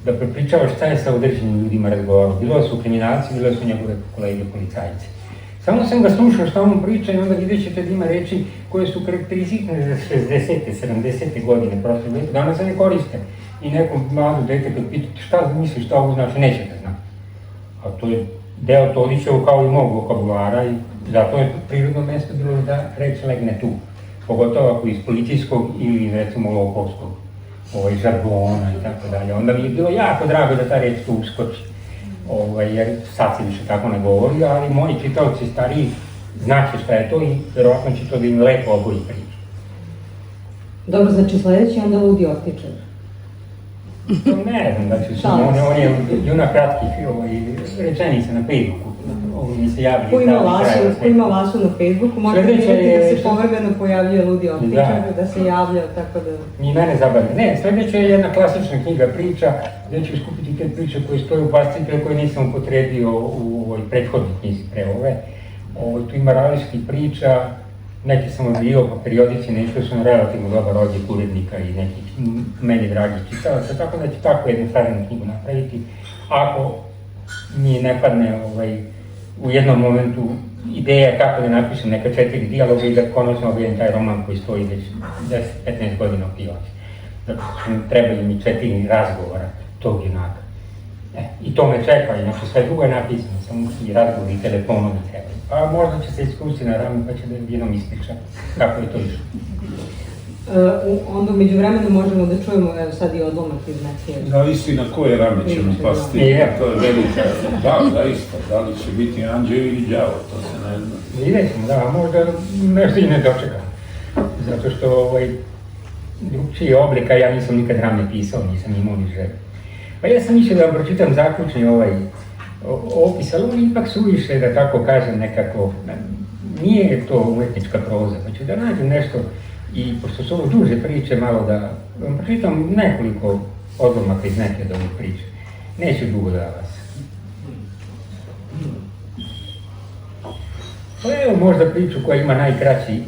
Da prepričava šta je sa određenim ljudima razgovarao. Bilo su kriminalci, bilo su njegove kolege policajci. Samo sam ga slušao šta on priča i onda vidjet ćete da ima reči koje su karakteristične za 60. 70. godine prošle veka. Danas se ne koriste. I nekom mladu dete kad pitate šta misliš, šta ovo znači, neće da zna. A to je deo Todićevo kao i mog vokabulara i zato je prirodno mesto bilo da reč legne tu. Pogotovo ako iz policijskog ili recimo lopovskog žargona i tako dalje. Onda mi je bilo jako drago da ta reč tu uskoči. Jer sad se više tako ne govori, ali moji čitaoci stariji znaće šta je to i verovatno će to da im lepo oboji priču. Dobro, znači sledeći onda Ludi optičar. Ne znam da ću sam, on je junak kratkih rečenica na Facebooku. Ko ima vasu na Facebooku, možete vidjeti da se povremeno pojavljuje Ludi optičar, da se javlja, tako da... I mene zabavlja. Ne, sledeća je jedna klasična knjiga priča, gde ću skupiti te priče koje stoje u fascikle koje nisam upotrebio u ovoj prethodnoj knjizi pre ove. Tu ima različitih priča, neki sam odbio po periodici, nešli su na relativno dobar odjek urednika i nekih meni dragih čitalaca, tako da ću tako jednu savremenu knjigu napraviti. Ako mi ne padne u jednom momentu ideja kako da napišem neka 4 dijaloga i da konačno objavim taj roman koji stoji već 10-15 godina u pilaci. Dakle, trebaju mi 4 razgovora tog junaka. I to me čeka, inače sve drugo je napisano, samo i razgovor i telefonu ne trebaju. A možda će se iskusti na rami pa će da jednom ispričam kako je to išlo. Onda među vremenu možemo da čujemo, evo sad i odlomak iz neke... Zavisi na koje rame ćemo pasti, to je velika... Da, zaista, da li će biti anđeo ili đavo, to se ne zna. Vidjet ćemo, da, možda nešto i ne dočekam. Zato što drugčiji oblika, ja nisam nikad rame pisao, nisam imao ni želju. Pa ja sam mislio da vam pročitam zaključni opis, ali on ipak suviše, da tako kažem, nekako, nije to umetnička proza, pa ću da nađem nešto i pošto su ovo duže priče, malo da vam pročitam nekoliko odlomaka iz neke od ovih priče. Neću dugo da vas. Pa evo možda priču koja ima najkraći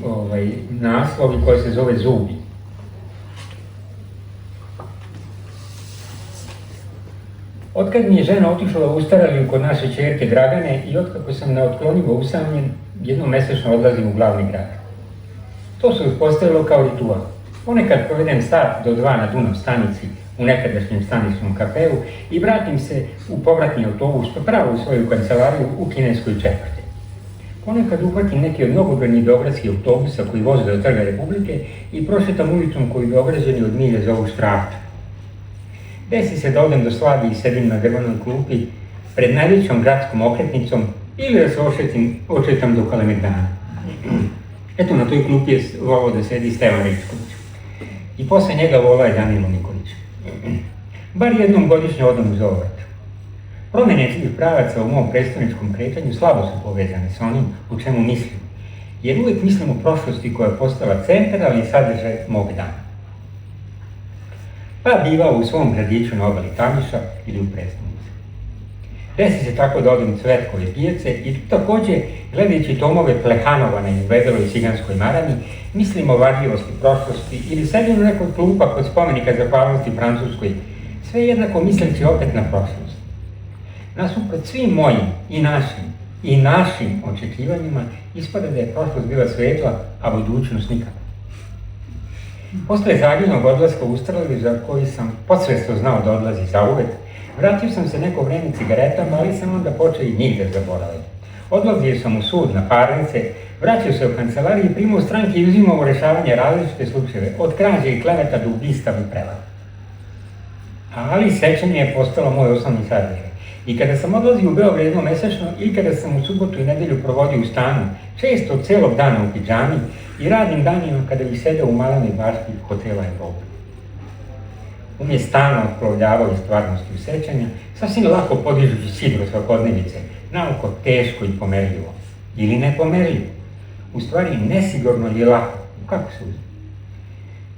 naslov i koja se zove Zubi. Otkad mi je žena otišla u Staraliju kod naše ćerke Dragane i otkako sam neotklonivo usamljen, jednom mesečno odlazim u glavni grad. To se uspostavilo kao ritual. Ponekad provedem sat do 2 na Dunav stanici u nekadašnjem staničnom kafeu i vratim se u povratni autobus pa pravo u svoju kancelariju u kineskoj četvrti. Ponekad uhvatim neki od mnogobrojnih beogradskih autobusa koji voze do Trga Republike i prošetam ulicom koju Beograđani od milje zovu Štrafča. Desi se da odem do Slavije i sedim na drvenoj klupi pred najvećom gradskom okretnicom ili da se ošetam do Kalemegdana. Eto, na toj klupi je volao da sedi Stevan Ričković. I posle njega volao je Danilo Nikolić. Bar jednom godišnje odem u Zovrat. Promene tih pravaca u mom prestoničkom kretanju slabo su povezane sa onim u čemu mislim, jer uvijek mislim u prošlosti koja je postala centar, ali i sadržaj mog dana. Pa bivao u svom gradiću na obali Tamiša ili u prestonici. Desi se tako da odem u Cvetkove pijace i također, gledajući tomove Plehanova na izbledeloj ciganskoj marami, mislim o varljivosti prošlosti ili sedim u nekoj klupa kod spomenika zahvalnosti Francuskoj, sve jednako misleći opet na prošlost. Nasuprot svim mojim i našim očekivanjima ispada da je prošlost bila svetla, a budućnost nikako. Posle zaljivnog odlaska u Staraliju, za koji sam podsvesno znao da odlazi zauvek, vratio sam se neko vreme cigaretama, ali sam onda počeo i njih da zaboravim. Odlazio sam u sud na parnice, vraćao se u kancelariju i primao stranke i uzimao u rešavanje različite slučajeve, od krađe i kleveta do ubistava i prevara. Ali sećanje je postalo moj osnovni sadržaj. I kada sam odlazio u Beograd jednom mesečno ili kada sam u subotu i nedelju provodio u stanu, često celog dana u pidžami i radnim danima kada bih sedeo u malenoj bašti hotela Evrope. Je stalno otplovljavao iz stvarnosti u sećanja, sasvim lako podižući sidro svakodnevice, naoko teško i pomerljivo. Ili nepomerljivo. U stvari nesigurno ili lako. Kako se uzme?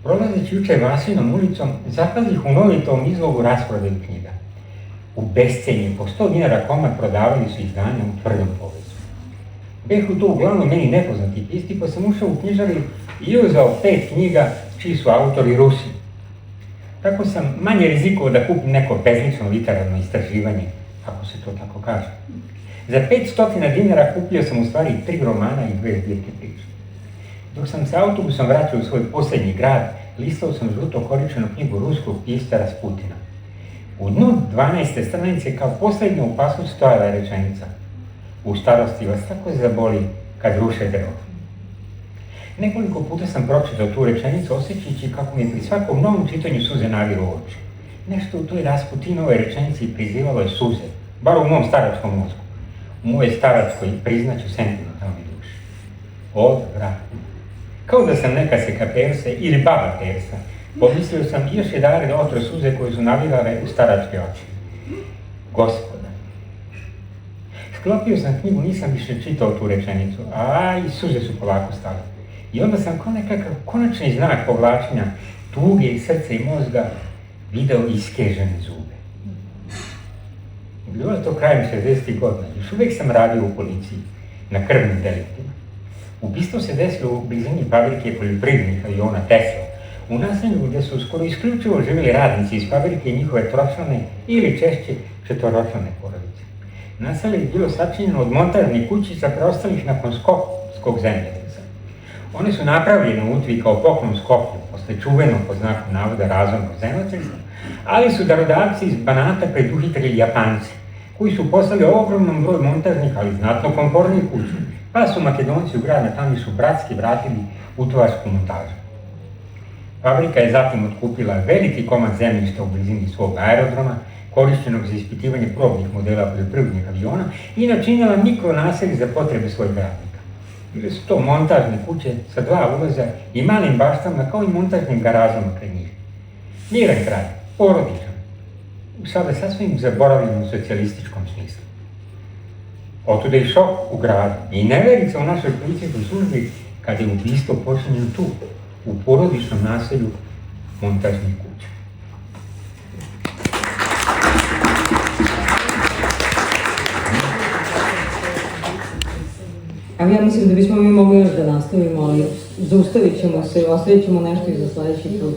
Prolazeći juče Vasinom ulicom, zapazih u novitom izlogu rasprodaju knjiga. U bescenje po 100 dinara komad prodavali su izdanja u tvrdom povezu. Behu to uglavnom meni nepoznati pisti, pa sam ušao u knjižari i uzao 5 knjiga čiji su autori Rusi. Tako sam manje rizikovao da kupim neko bezlično literarno istraživanje, ako se to tako kaže. Za 500 dinara kupio sam u stvari 3 romana i 2 zbirke priče. Dok sam se autobusom vraćao u svoj posljednji grad, listao sam žuto-koričenu knjigu ruskog pisca Rasputina. U dnu 12. stranice kao posljednja opasnost stojala je rečenica: u starosti vas tako zaboli kad ruše drvo. Nekoliko puta sam pročitao tu rečenicu osjećajući kako mi pri svakom novom čitanju suze navilo u oči. Nešto u toj Rasputinovoj rečenici prizivalo je suze, bar u mom staračkom mozgu. U moje staračkoj, priznaću, sentimentalnoj duši. Odvratno. Kao da sam neka seka Perse ili baba Persa. Pomislio sam još jedare da otro suze koje su navigale u staračke oči. Gospoda. Sklopio sam knjigu, nisam više čitao tu rečenicu, a i suze su polako stale. I onda sam kao nekakav konačni znak povlačenja tuge i srca i mozga video iskežene zube. Bilo je to krajem 60. godina, još uvijek sam radio u policiji, na krvnim deliktima. Ubistvo se desilo u blizini fabrike poljoprivrednih aviona Tesla, u naselju gdje su skoro isključivo živjeli radnici iz fabrike i njihove tročlane ili češće četvoročlane porodice. Naselje je bilo sačinjeno od montažnih kućica preostalih nakon skopskog zemljotresa. One su napravljene u Utvi kao poklon Skoplju, posle čuvenog po znaku navoda razornog zemljotresa, ali su darodavci iz Banata preduhitrili Japanci, koji su poslali ogromnom broj montažnih, ali znatno komfornijih kuća, pa su Makedonci u grad na Tamišu bratski vratili utovarsku montažu. Fabrika je zatim otkupila veliki komad zemljišta u blizini svog aerodroma, korišćenog za ispitivanje probnih modela poljoprivrednih aviona i načinjala mikronaselje za potrebe svojih radnika. Bile su to montažne kuće sa 2 ulaza i malim baštama kao i montažnim garažama kraj njih. Miran kraj, porodičan, u sada sasvim zaboravljenom socijalističkom smislu. Otuda je šok u gradu i neverica u našoj policijskoj službi kada je ubistvo počinjeno tu, u porodičnom naselju montažnih kuća. Evo ja mislim da bismo mi mogli još da nastavimo, ali zaustavit ćemo se, ostavit ćemo nešto i za sledeći put.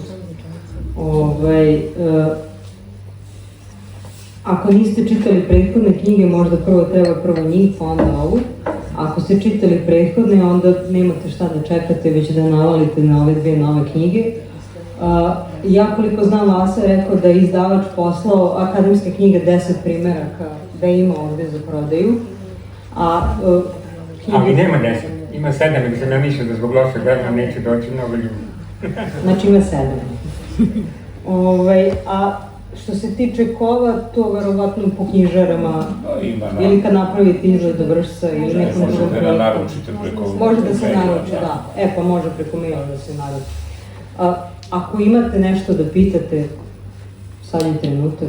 Ako niste čitali prethodne knjige, možda prvo njih, pa onda ovu. Ako ste čitali prethodne, onda nemate šta da čekate, već da navalite na ove dve nove knjige. Ja koliko znam, Vasa je rekao da je izdavač poslao akademske knjige 10 primeraka da ima ovde za prodaju. Ali nema 10, ima 7, nego sam ja mislio da zbog lošeg vremena neće doći mnogo ljudi. Znači ima 7. A što se tiče kova, to verovatno po knjižarama, ili kad napravite izgled do Vršca ili nekom drugom. Možete da naručite preko... Može da se naruči, da. Pa može preko maila da se naruči. Ako imate nešto da pitate, sad je trenutak.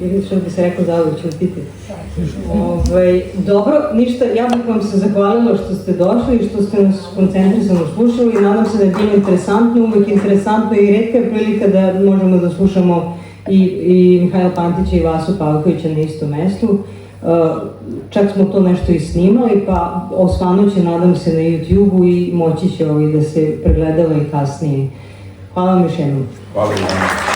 Ili što bi se rekao zauvek ćutiti. Dobro, ništa, ja bih vam se zahvalila što ste došli i što ste nas koncentrisano slušali. Nadam se da je bilo interesantno, uvek interesantno i retka je prilika da možemo da slušamo i Mihajla Pantića i Vasu Pavkovića na istom mestu. Čak smo to nešto i snimali, pa osvanuće nadam se na YouTube-u i moći će da se pregledava i kasnije. Hvala vam još jednom. Hvala vam.